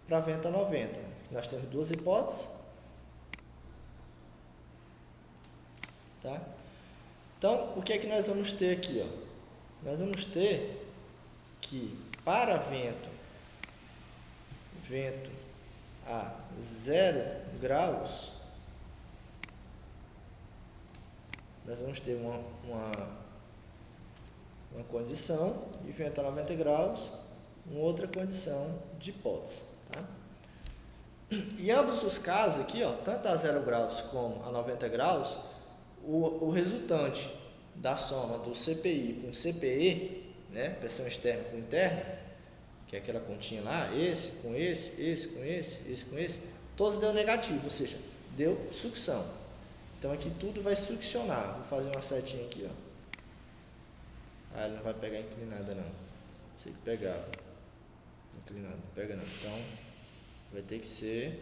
S1: para venta 90. Nós temos 2 hipóteses. Tá? Então, o que é que nós vamos ter aqui? Ó? Nós vamos ter que para vento a 0 graus, nós vamos ter uma condição, e vento a 90 graus, uma outra condição de hipótese. Tá? Em ambos os casos aqui, ó, tanto a 0 graus como a 90 graus, o resultante da soma do CPI com CPE, né, pressão externa com interna, que é aquela continha lá, esse com esse, esse com esse, esse com esse, todos deu negativo, ou seja, deu sucção. Então aqui tudo vai succionar. Vou fazer uma setinha aqui, ó. Ele não vai pegar inclinada não. Sei que pegava. Inclinado, não pega não. Então vai ter que ser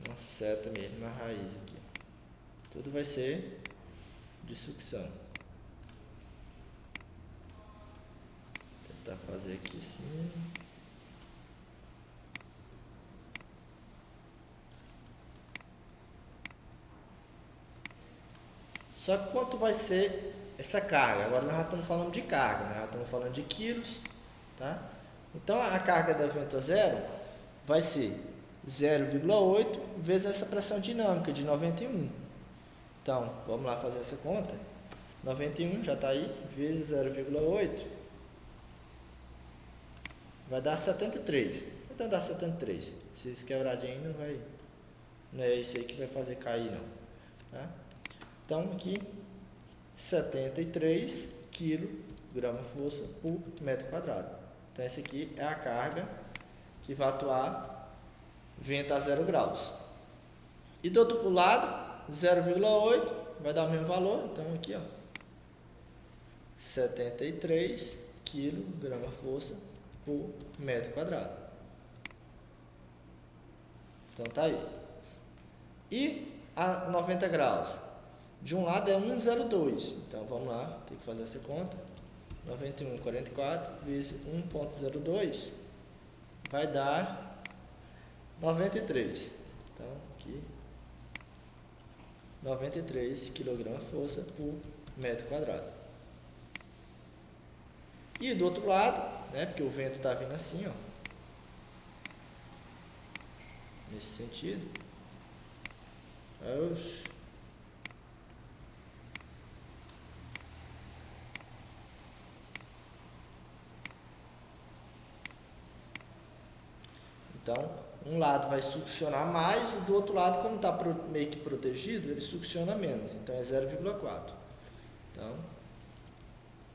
S1: uma seta mesmo, uma raiz aqui. Tudo vai ser de sucção. Vou tentar fazer aqui assim. Só que quanto vai ser essa carga? Agora nós já estamos falando de carga, nós já estamos falando de quilos, tá? Então a carga da vento a 0 vai ser 0,8 vezes essa pressão dinâmica de 91. Então, vamos lá fazer essa conta. 91 já está aí, vezes 0,8 vai dar 73. Então dá 73. Se esse quebradinho não é isso aí que vai fazer cair não, tá? Então aqui 73 kg/força por metro quadrado. Então essa aqui é a carga que vai atuar vento a 0 graus. E do outro lado 0,8 vai dar o mesmo valor, então aqui ó, 73 kg/força por metro quadrado. Então tá aí. E a 90 graus, de um lado é 1,02, então vamos lá, tem que fazer essa conta. 91,44 vezes 1,02 vai dar 93. Então aqui 93 kg/força por metro quadrado. E do outro lado, né, porque o vento está vindo assim, ó, nesse sentido. Então, um lado vai succionar mais e do outro lado, como está meio que protegido, ele succiona menos. Então, é 0,4. Então,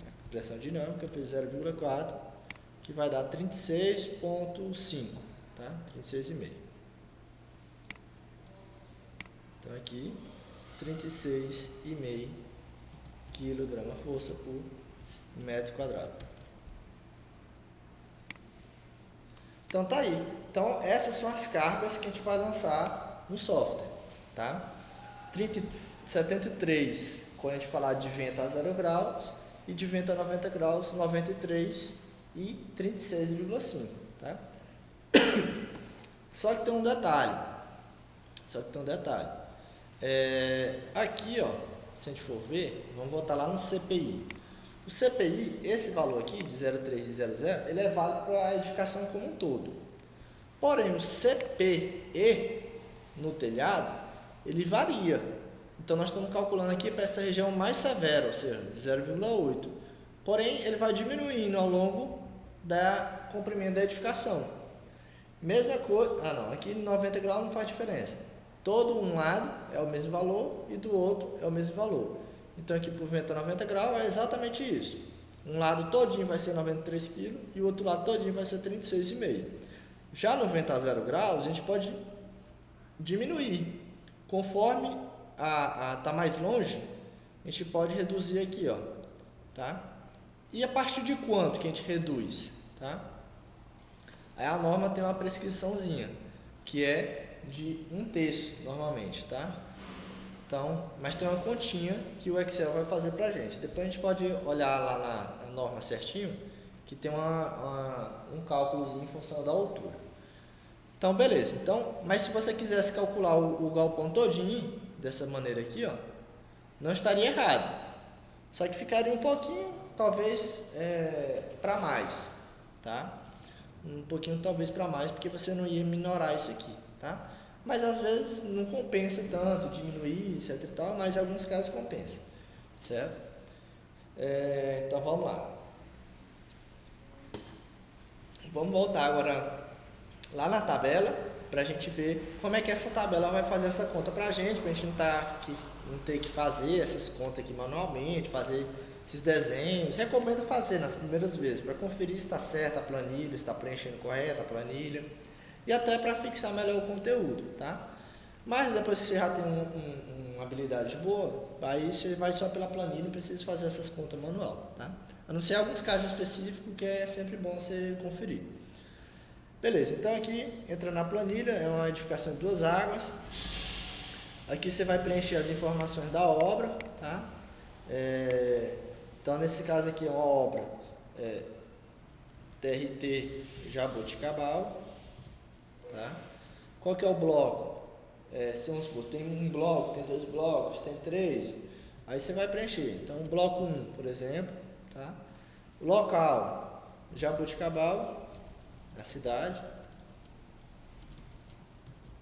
S1: a pressão dinâmica foi 0,4, que vai dar 36,5, tá? 36,5. Então, aqui, 36,5 kg-força por metro quadrado. Então tá aí. Então essas são as cargas que a gente vai lançar no software, tá? 73 quando a gente falar de vento a 0 graus e de vento a 90 graus, 93 e 36,5, tá? Só que tem um detalhe. Aqui, ó, se a gente for ver, vamos voltar lá no CPI. O CPI, esse valor aqui, de 0,3 e 0,0, ele é válido para a edificação como um todo. Porém, o CPE no telhado, ele varia. Então, nós estamos calculando aqui para essa região mais severa, ou seja, de 0,8. Porém, ele vai diminuindo ao longo da comprimento da edificação. Mesma coisa, aqui 90 graus não faz diferença. Todo um lado é o mesmo valor e do outro é o mesmo valor. Então aqui por vento a 90 graus é exatamente isso. Um lado todinho vai ser 93 kg e o outro lado todinho vai ser 36,5. Já no vento a 0 graus a gente pode diminuir. Conforme tá mais longe, a gente pode reduzir aqui, ó, tá? E a partir de quanto que a gente reduz, tá? Aí a norma tem uma prescriçãozinha, que é de 1/3 normalmente, tá? Então, mas tem uma continha que o Excel vai fazer pra gente. Depois a gente pode olhar lá na norma certinho, que tem um cálculozinho em função da altura. Então, beleza. Então, mas se você quisesse calcular o galpão todinho, dessa maneira aqui, ó, não estaria errado. Só que ficaria um pouquinho, talvez, para mais, tá? Um pouquinho, talvez, para mais, porque você não ia minorar isso aqui, tá? Mas às vezes não compensa tanto diminuir, etc e tal, mas em alguns casos compensa, certo? Então vamos lá. Vamos voltar agora lá na tabela para a gente ver como é que essa tabela vai fazer essa conta para a gente não ter que fazer essas contas aqui manualmente, fazer esses desenhos. Recomendo fazer nas primeiras vezes para conferir se está certa a planilha, se está preenchendo correta a planilha. E até para fixar melhor o conteúdo, tá? Mas depois que você já tem uma habilidade boa, aí você vai só pela planilha, não precisa fazer essas contas manual, tá? A não ser alguns casos específicos que é sempre bom você conferir. Beleza, então aqui entra na planilha, é uma edificação de 2 águas. Aqui você vai preencher as informações da obra, tá? Então nesse caso aqui é uma obra TRT Jaboticabal. Tá? Qual que é o bloco? Se vamos supor, tem um bloco, tem 2 blocos, tem 3, aí você vai preencher. Então, bloco 1, por exemplo, tá? Local, Jaboticabal, na cidade,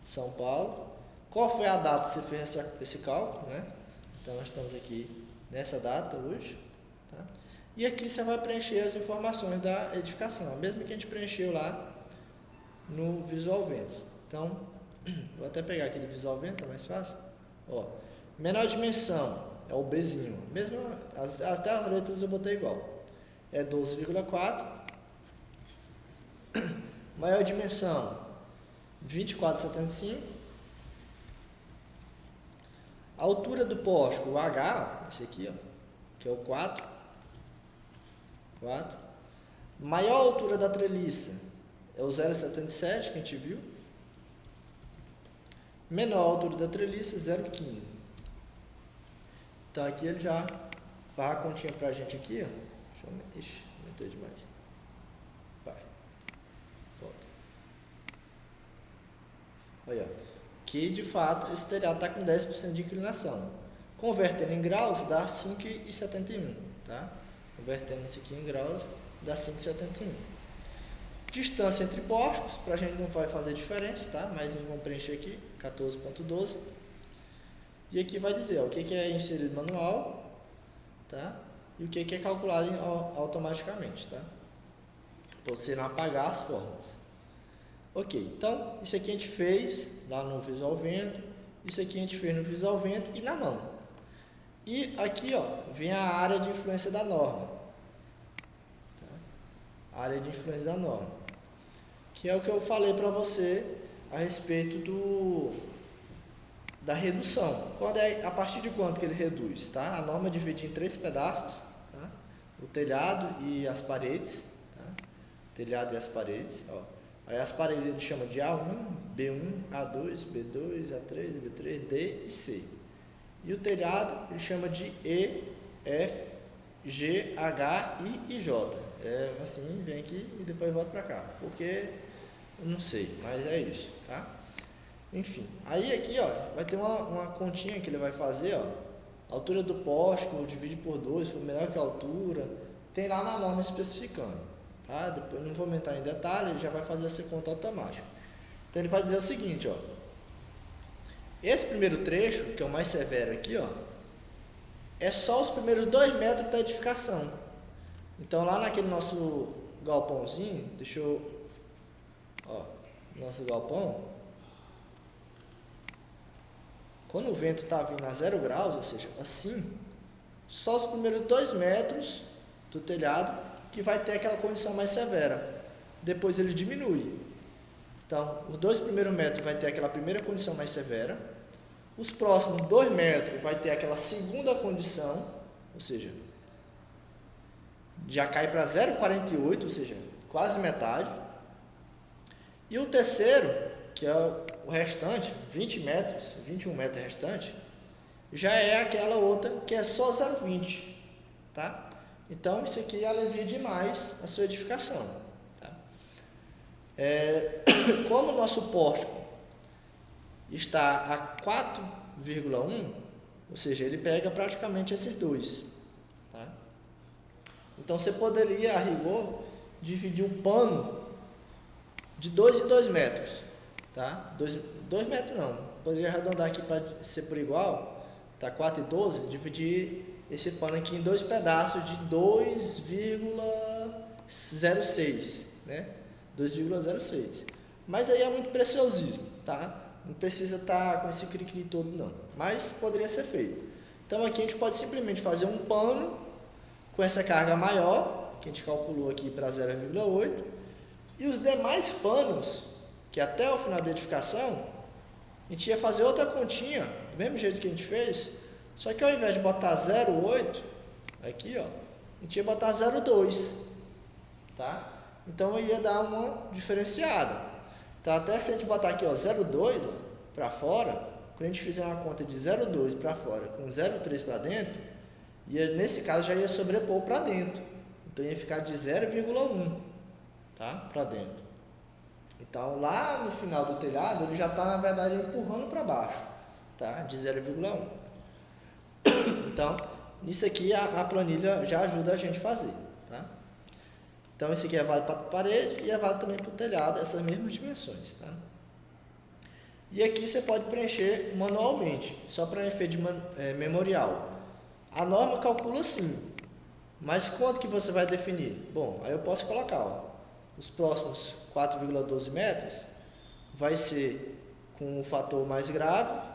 S1: São Paulo. Qual foi a data que você fez esse cálculo, né? Então, nós estamos aqui nessa data hoje, tá? E aqui você vai preencher as informações da edificação, a mesma que a gente preencheu lá no Visual Ventos. Então, vou até pegar aqui do Visual Ventos, é mais fácil. Ó, menor dimensão é o Bzinho, mesmo até as letras eu botei igual. É 12,4. Maior dimensão 24,75. A altura do poste, o H, esse aqui, ó, que é o 4. Maior altura da treliça é o 0,77 que a gente viu. Menor altura da treliça, 0,15. Então aqui ele já faz a continha pra gente aqui, ó. Ixi, aumentou demais. Vai. Volta. Olha, que de fato esse telhado está com 10% de inclinação. Convertendo em graus dá 5,71, tá? Convertendo isso aqui em graus dá 5,71. Distância entre postos, para a gente não vai fazer diferença, tá? Mas vamos preencher aqui, 14,12. E aqui vai dizer ó, o que é inserido manual, tá? E o que é calculado automaticamente, tá? Para você não apagar as fórmulas. Ok, então isso aqui a gente fez lá no Visual Vento, isso aqui a gente fez no Visual Vento e na mão. E aqui ó, vem a área de influência da norma, tá? A área de influência da norma, que é o que eu falei para você a respeito da redução. A partir de quanto que ele reduz, tá? A norma divide em 3 pedaços, tá? O telhado e as paredes, tá? Telhado e as paredes, ó. Aí as paredes ele chama de A1, B1, A2, B2, A3, B3, D e C. E o telhado ele chama de E, F, G, H, I e J. É assim, vem aqui e depois volta para cá, porque eu não sei, mas é isso, tá? Enfim, aí aqui ó, vai ter uma continha que ele vai fazer, ó, altura do poste, divide por 2, se for menor que a altura, tem lá na norma especificando, tá? Depois não vou aumentar em detalhe, ele já vai fazer essa conta automática. Então ele vai dizer o seguinte, ó, esse primeiro trecho, que é o mais severo aqui, ó, é só os primeiros 2 metros da edificação. Então lá naquele nosso galpãozinho, deixa eu, ó, nosso galpão, quando o vento está vindo a 0 graus, ou seja, assim, só os primeiros 2 metros do telhado que vai ter aquela condição mais severa. Depois ele diminui. Então, os 2 primeiros metros vai ter aquela primeira condição mais severa. Os próximos 2 metros vai ter aquela segunda condição, ou seja, já cai para 0,48, ou seja, quase metade. E o terceiro, que é o restante, 20 metros, 21 metros restante, já é aquela outra que é só 0,20, tá? Então, isso aqui alivia demais a sua edificação, tá? Como o nosso pórtico está a 4,1, ou seja, ele pega praticamente esses dois, tá? Então, você poderia, a rigor, dividir o pano de 2 em 2 metros, tá? 2 metros não, poderia arredondar aqui para ser por igual, tá? 4 e 12, dividir esse pano aqui em 2 pedaços de 2,06, né? 2,06. Mas aí é muito preciosismo, tá? Não precisa estar com esse cri-cri todo não, mas poderia ser feito. Então aqui a gente pode simplesmente fazer um pano com essa carga maior, que a gente calculou aqui para 0,8, e os demais panos, que até o final da edificação, a gente ia fazer outra continha, do mesmo jeito que a gente fez, só que ao invés de botar 0,8, aqui ó, a gente ia botar 0,2, tá? Então ia dar uma diferenciada. Então até se a gente botar aqui ó, 0,2 para fora, quando a gente fizer uma conta de 0,2 para fora com 0,3 para dentro, nesse caso já ia sobrepor para dentro. Então ia ficar de 0,1, tá? Para dentro. Então lá no final do telhado ele já está na verdade empurrando para baixo, tá? De 0,1. Então nisso aqui a planilha já ajuda a gente a fazer, tá? Então esse aqui é válido para a parede e é válido também para o telhado, essas mesmas dimensões, tá? E aqui você pode preencher manualmente, só para efeito memorial. A norma calcula assim, mas quanto que você vai definir? Bom, aí eu posso colocar, ó, os próximos 4,12 metros vai ser com o fator mais grave,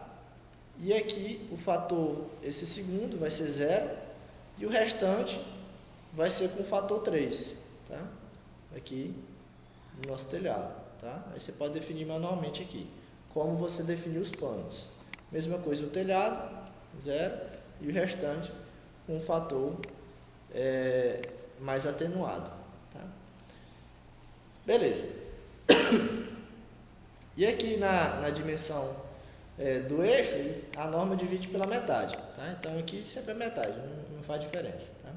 S1: e aqui o fator, esse segundo, vai ser 0, e o restante vai ser com o fator 3, tá? Aqui no nosso telhado, tá? Aí você pode definir manualmente aqui, como você definir os panos. Mesma coisa o telhado, 0, e o restante com o fator mais atenuado, tá? Beleza. E aqui na dimensão do eixo, a norma divide pela metade, tá? Então aqui sempre é metade, não faz diferença, tá?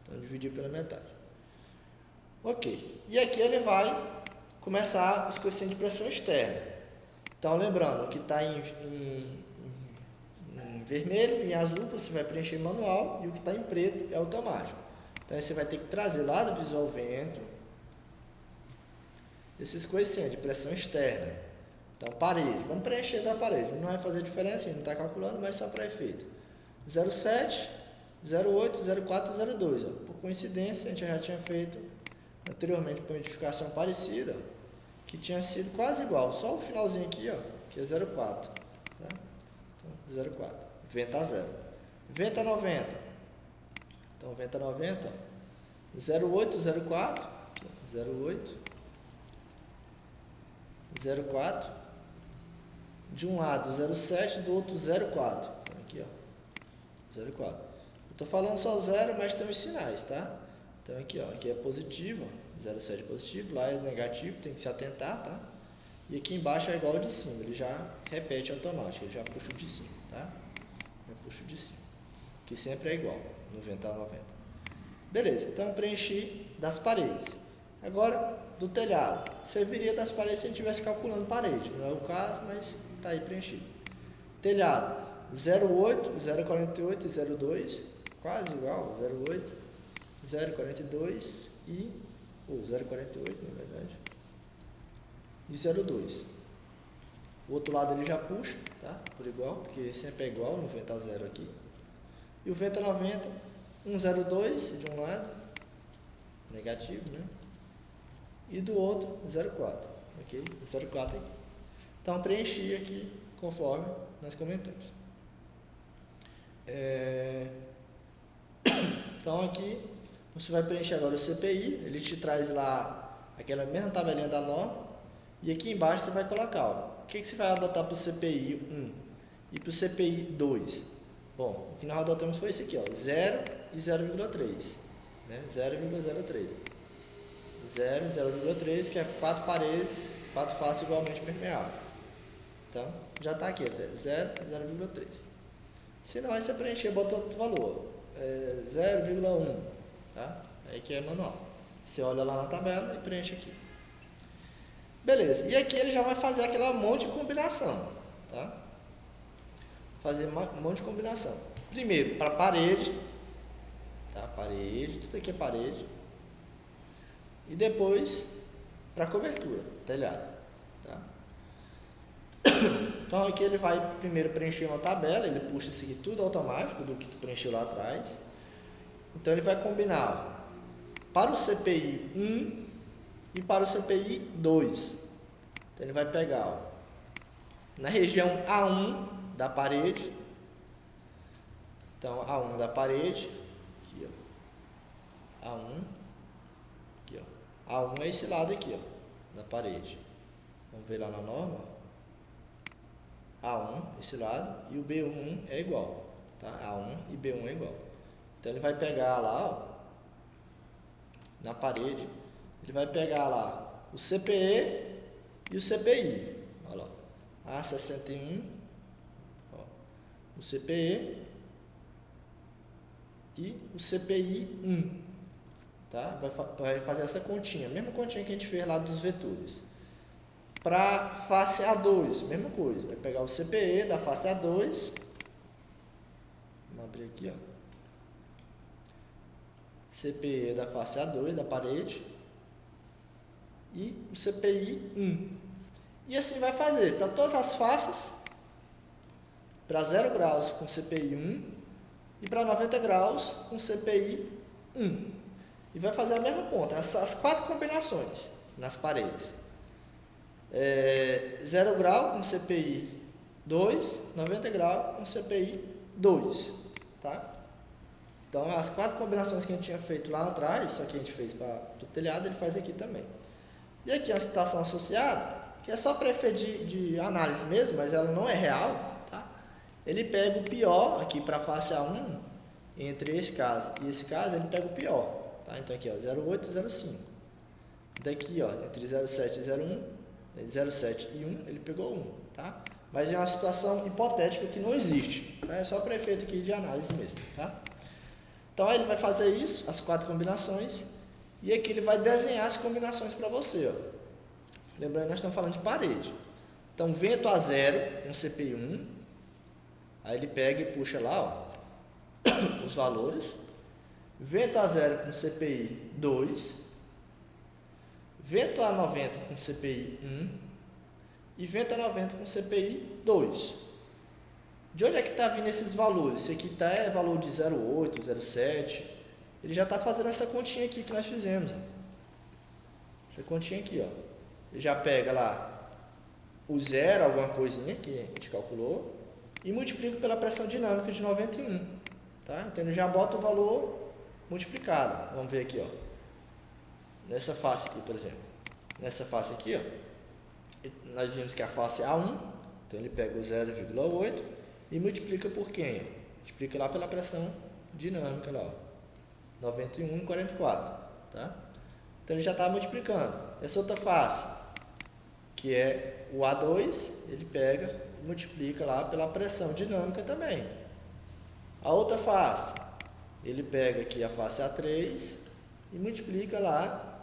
S1: Então dividir pela metade. Ok. E aqui ele vai começar os coeficientes de pressão externa. Então lembrando que está em vermelho, em azul você vai preencher manual, e o que está em preto é automático. Então aí você vai ter que trazer lá do visual vento esses coeficientes de pressão externa. Então parede, vamos preencher da parede, não vai fazer diferença, não está calculando, mas só para efeito. 0,7, 0,8, 0,4 e 0,2. Por coincidência, a gente já tinha feito anteriormente uma modificação parecida, que tinha sido quase igual, só o finalzinho aqui, ó, que é 0,4. Tá? Então, 0,4. Vento a 0. Vento a 90. Então, vento a 90, 0,8, 0,4, 0,8, 0,4. De um lado 0,7, do outro 0,4. Aqui, ó, 0,4. Eu estou falando só 0, mas tem os sinais, tá? Então aqui, ó, aqui é positivo, 0,7 é positivo, lá é negativo, tem que se atentar, tá? E aqui embaixo é igual ao de cima, ele já repete automático, ele já puxa o de cima, tá? Já puxa o de cima. Que sempre é igual, 90 a 90. Beleza, então preenchi das paredes. Agora, do telhado. Serviria das paredes se a gente estivesse calculando parede. Não é o caso, mas está aí preenchido. Telhado, 0,8, 0,48 e 0,2. Quase igual, 0,8, 0,42 e... ou 0,48 na verdade. E 0,2. O outro lado ele já puxa, tá? Por igual, porque sempre é igual, 90 a 0 aqui. E o vento a 90, 1,02 de um lado, negativo, né? E do outro 0,4, ok? 0,4 aqui. Então preenchi aqui conforme nós comentamos. Então aqui você vai preencher agora o CPI, ele te traz lá aquela mesma tabelinha da norma, e aqui embaixo você vai colocar, ó, o que você vai adotar para o CPI 1 e para o CPI 2. Bom, o que nós adotamos foi esse aqui, ó, 0 e 0,3, né? 0,03. 0 e 0,3, que é 4 paredes, 4 faces igualmente permeáveis. Então, já está aqui até 0 e 0,3. Se não, aí você preencher, bota outro valor, 0,1, tá? Aí que é manual. Você olha lá na tabela e preenche aqui. Beleza, e aqui ele já vai fazer aquela monte de combinação, tá? Fazer um monte de combinação. Primeiro, para parede, tá? Parede, tudo aqui é parede. E depois para cobertura, telhado, tá? Então aqui ele vai primeiro preencher uma tabela, ele puxa isso aqui tudo automático do que tu preencheu lá atrás. Então ele vai combinar para o CPI 1 e para o CPI 2. Então ele vai pegar, ó, na região A1 da parede. Então A1 da parede, aqui, ó, A1. A1 é esse lado aqui, ó, da parede. Vamos ver lá na norma. A1, esse lado, e o B1 é igual, tá? A1 e B1 é igual. Então ele vai pegar lá, ó, na parede, ele vai pegar lá o CPE e o CPI. Olha lá, A61, ó, o CPE e o CPI 1. Tá? Vai fazer essa continha, mesma continha que a gente fez lá dos vetores. Para face A2, mesma coisa, vai pegar o CPE da face A2, vamos abrir aqui, ó, CPE da face A2 da parede e o CPI 1. E assim vai fazer para todas as faces, para 0 graus com CPI 1 e para 90 graus com CPI 1. E vai fazer a mesma conta, as 4 combinações nas paredes. 0 grau com CPI 2, 90 graus com CPI 2. Tá? Então, as 4 combinações que a gente tinha feito lá atrás, só que a gente fez para o telhado, ele faz aqui também. E aqui a citação associada, que é só para efeito de análise mesmo, mas ela não é real. Tá? Ele pega o pior aqui para a face A1, entre esse caso e esse caso, ele pega o pior. Tá? Então aqui, ó, 0,8 e 0,5. Daqui, ó, entre 0,7 e 0,1, 0,7 e 1, ele pegou 1, tá? Mas é uma situação hipotética que não existe, tá? É só para efeito aqui de análise mesmo, tá? Então aí ele vai fazer isso, as 4 combinações, e aqui ele vai desenhar as combinações para você, ó. Lembrando que nós estamos falando de parede. Então vento a 0 com CPI 1, aí ele pega e puxa lá, ó, os valores. vento A0 com CPI 2, vento A90 com CPI 1 e vento A90 com CPI 2. De onde é que está vindo esses valores? Esse aqui é valor de 0,8, 0,7. Ele já está fazendo essa continha aqui que nós fizemos. Essa continha aqui, ó. Ele já pega lá o zero, alguma coisinha que a gente calculou, e multiplica pela pressão dinâmica de 91. Tá? Então ele já bota o valor multiplicado. Vamos ver aqui, ó. Nessa face aqui, por exemplo. Nessa face aqui, ó, nós vimos que a face é A1. Então ele pega o 0,8 e multiplica por quem? Multiplica lá pela pressão dinâmica lá, ó. 91 e 44, tá? Então ele já está multiplicando. Essa outra face, que é o A2, ele pega e multiplica lá pela pressão dinâmica também. A outra face, ele pega aqui a face A3 e multiplica lá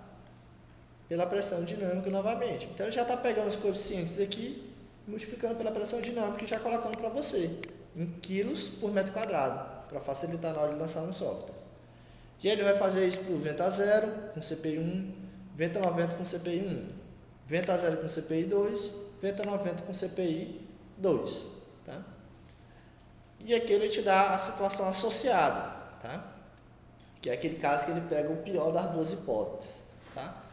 S1: pela pressão dinâmica novamente. Então ele já está pegando os coeficientes aqui, multiplicando pela pressão dinâmica e já colocando para você em quilos por metro quadrado, para facilitar na hora de lançar no software. E ele vai fazer isso para o vento A0 com CPI 1, vento A90 com CPI 1, vento A0 com CPI 2, vento A90 com CPI 2. Tá? E aqui ele te dá a situação associada, tá? Que é aquele caso que ele pega o pior das duas hipóteses. Tá?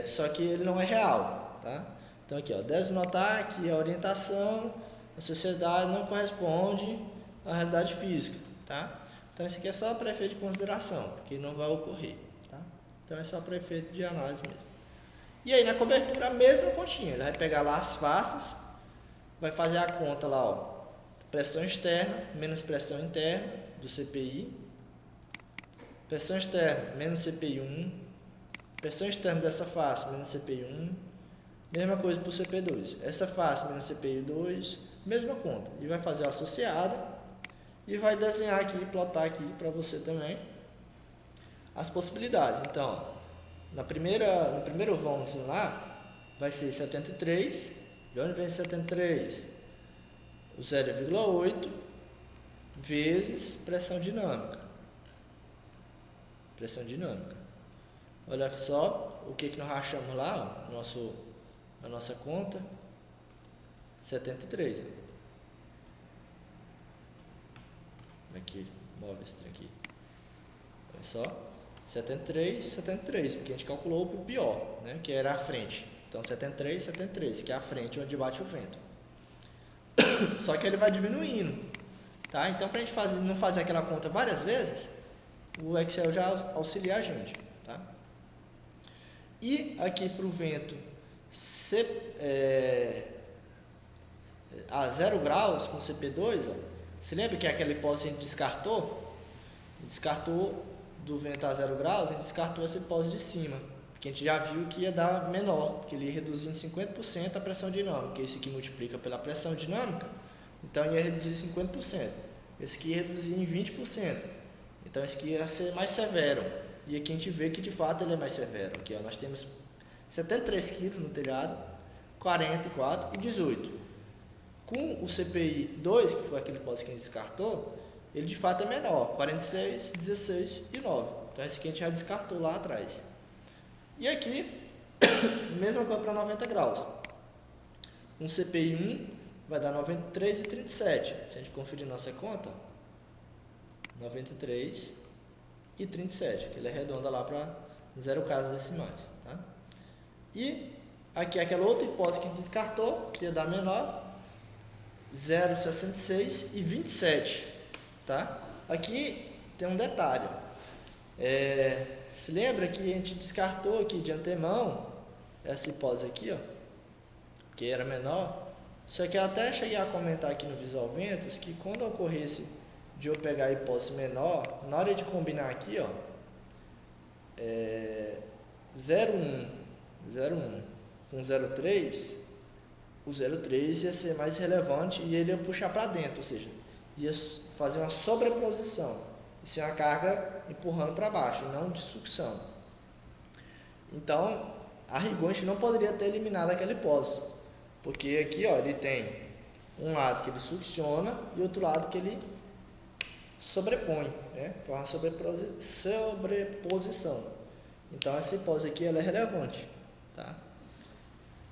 S1: Só que ele não é real. Tá? Então aqui, ó, deve notar que a orientação da sociedade não corresponde à realidade física. Tá? Então isso aqui é só para efeito de consideração, porque não vai ocorrer. Tá? Então é só para efeito de análise mesmo. E aí na cobertura a mesma continha, ele vai pegar lá as faces, vai fazer a conta lá, ó, pressão externa menos pressão interna do CPI, pressão externa menos CPI 1, pressão externa dessa face menos CPI 1, mesma coisa para o CP2, essa face menos CPI 2, mesma conta, e vai fazer a associada e vai desenhar aqui, plotar aqui para você também as possibilidades. Então, no primeiro vamos lá, vai ser 73, de onde vem 73? O 0,8 vezes pressão dinâmica. Pressão dinâmica. Olha só o que nós achamos lá, ó, a nossa conta, 73. Aqui, move esse trem aqui. Olha só, 73, 73, porque a gente calculou para o pior, né, que era a frente. Então 73, 73, que é a frente onde bate o vento. Só que ele vai diminuindo, tá? Então para a gente não fazer aquela conta várias vezes, o Excel já auxilia a gente, tá? E aqui para o vento a 0 graus com CP2, ó, você lembra que aquela hipótese a gente descartou? Descartou do vento a 0 graus, a gente descartou essa hipótese de cima, porque a gente já viu que ia dar menor, porque ele ia reduzir em 50% a pressão dinâmica. Esse aqui multiplica pela pressão dinâmica, então ia reduzir 50%. Esse aqui ia reduzir em 20%, então esse aqui ia ser mais severo. E aqui a gente vê que de fato ele é mais severo. Aqui, ó, nós temos 73 kg no telhado, 44 e 18. Com o CPI 2, que foi aquele hipótese que a gente descartou, ele de fato é menor, 46, 16 e 9. Então esse aqui a gente já descartou lá atrás. E aqui, mesma coisa para 90 graus. Um CPI 1 vai dar 93 e 37. Se a gente conferir nossa conta, 93 e 37, que ele arredonda lá para 0 casas decimais. Tá? E aqui aquela outra hipótese que a gente descartou, que ia dar menor, 0,66 e 27, tá? Aqui tem um detalhe, se lembra que a gente descartou aqui de antemão essa hipótese aqui, ó, que era menor, só que eu até cheguei a comentar aqui no Visual Ventos que quando ocorresse de eu pegar a hipótese menor, na hora de combinar aqui, ó, 0,1 com 0,3, o 0,3 ia ser mais relevante e ele ia puxar para dentro, ou seja, ia fazer uma sobreposição. Isso é uma carga empurrando para baixo, não de sucção. Então, a rigor, a gente não poderia ter eliminado aquela hipótese, porque aqui, ó, ele tem um lado que ele succiona e outro lado que ele sobrepõe, né? Foi uma sobreposição. Então essa hipótese aqui ela é relevante, tá?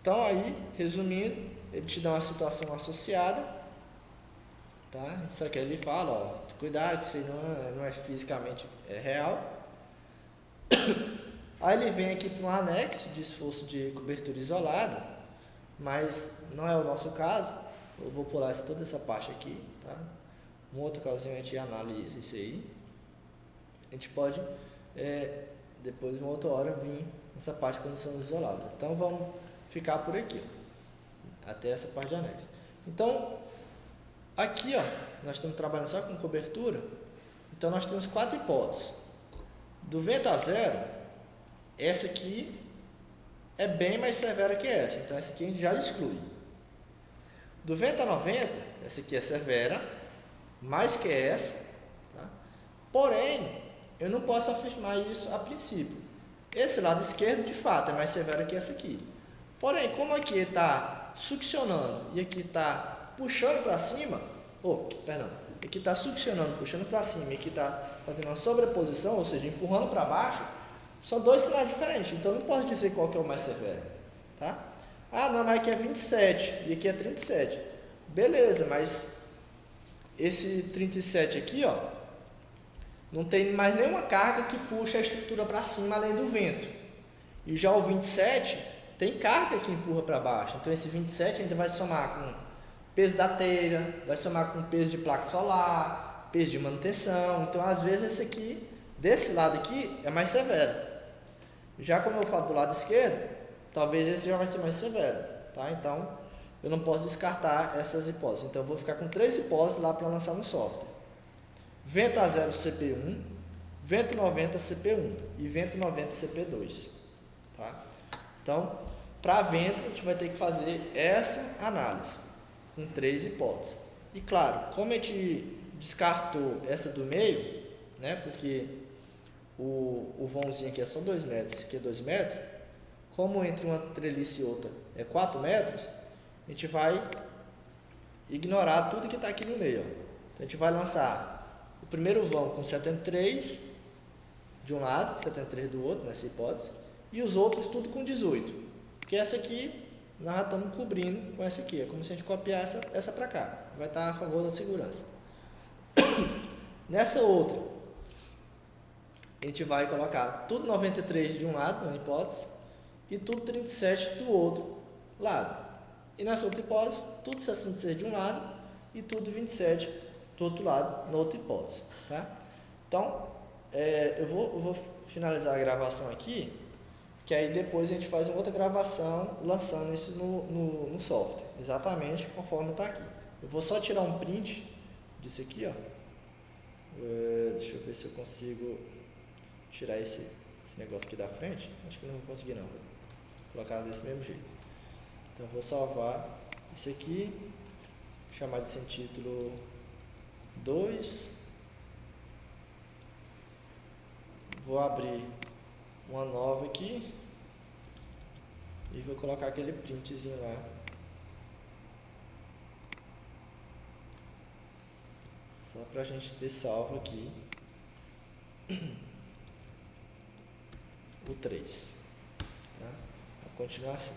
S1: Então aí, resumindo, ele te dá uma situação associada, tá? Só que ele fala, ó, cuidado que isso não é fisicamente real. Aí ele vem aqui para um anexo de esforço de cobertura isolada, mas não é o nosso caso. Eu vou pular toda essa parte aqui, tá? Uma outra ocasião a gente analisa isso aí. A gente pode, depois, uma outra hora, vir nessa parte de condições isoladas. Então vamos ficar por aqui, ó, até essa parte de anexo. Então, aqui, ó, nós estamos trabalhando só com cobertura. Então nós temos 4 hipóteses. Do vento a zero, essa aqui é bem mais severa que essa, então essa aqui a gente já exclui. Do vento a 90, essa aqui é severa, mais que essa, tá? Porém, eu não posso afirmar isso a princípio. Esse lado esquerdo, de fato, é mais severo que essa aqui. Porém, como aqui está succionando e aqui está puxando para cima, aqui está succionando, puxando para cima, e aqui está fazendo uma sobreposição, ou seja, empurrando para baixo, são dois sinais diferentes. Então, não posso dizer qual que é o mais severo, tá? Ah, não, mas aqui é 27 e aqui é 37. Beleza, mas esse 37 aqui, ó, não tem mais nenhuma carga que puxa a estrutura para cima além do vento. E já o 27 tem carga que empurra para baixo. Então esse 27 ainda vai somar com peso da telha, vai somar com peso de placa solar, peso de manutenção. Então às vezes esse aqui, desse lado aqui, é mais severo. Já como eu falo do lado esquerdo, talvez esse já vai ser mais severo, tá? Então eu não posso descartar essas hipóteses. Então eu vou ficar com 3 hipóteses lá para lançar no software. Vento a zero CP1, vento 90 CP1 e vento 90 CP2, tá? Então, para vento, a gente vai ter que fazer essa análise com 3 hipóteses. E claro, como a gente descartou essa do meio, né? Porque o vãozinho aqui é só 2 metros, esse aqui é 2 metros. Como entre uma treliça e outra é 4 metros, a gente vai ignorar tudo que está aqui no meio, ó. Então, a gente vai lançar o primeiro vão com 73 de um lado, 73 do outro, nessa hipótese, e os outros tudo com 18. Porque essa aqui nós já estamos cobrindo com essa aqui. É como se a gente copiar essa para cá. Vai estar a favor da segurança. Nessa outra, a gente vai colocar tudo 93 de um lado, na hipótese, e tudo 37 do outro lado. E nessa outra hipótese, tudo 66 de um lado e tudo 27 do outro lado, na outra hipótese, tá? Então, eu vou finalizar a gravação aqui, que aí depois a gente faz uma outra gravação lançando isso no software, exatamente conforme está aqui. Eu vou só tirar um print disso aqui, ó. Deixa eu ver se eu consigo tirar esse negócio aqui da frente. Acho que não vou conseguir não, vou colocar desse mesmo jeito. Então eu vou salvar isso aqui, chamar de sem título 2, vou abrir uma nova aqui e vou colocar aquele printzinho lá, só para a gente ter salvo aqui o 3, tá? A continuação.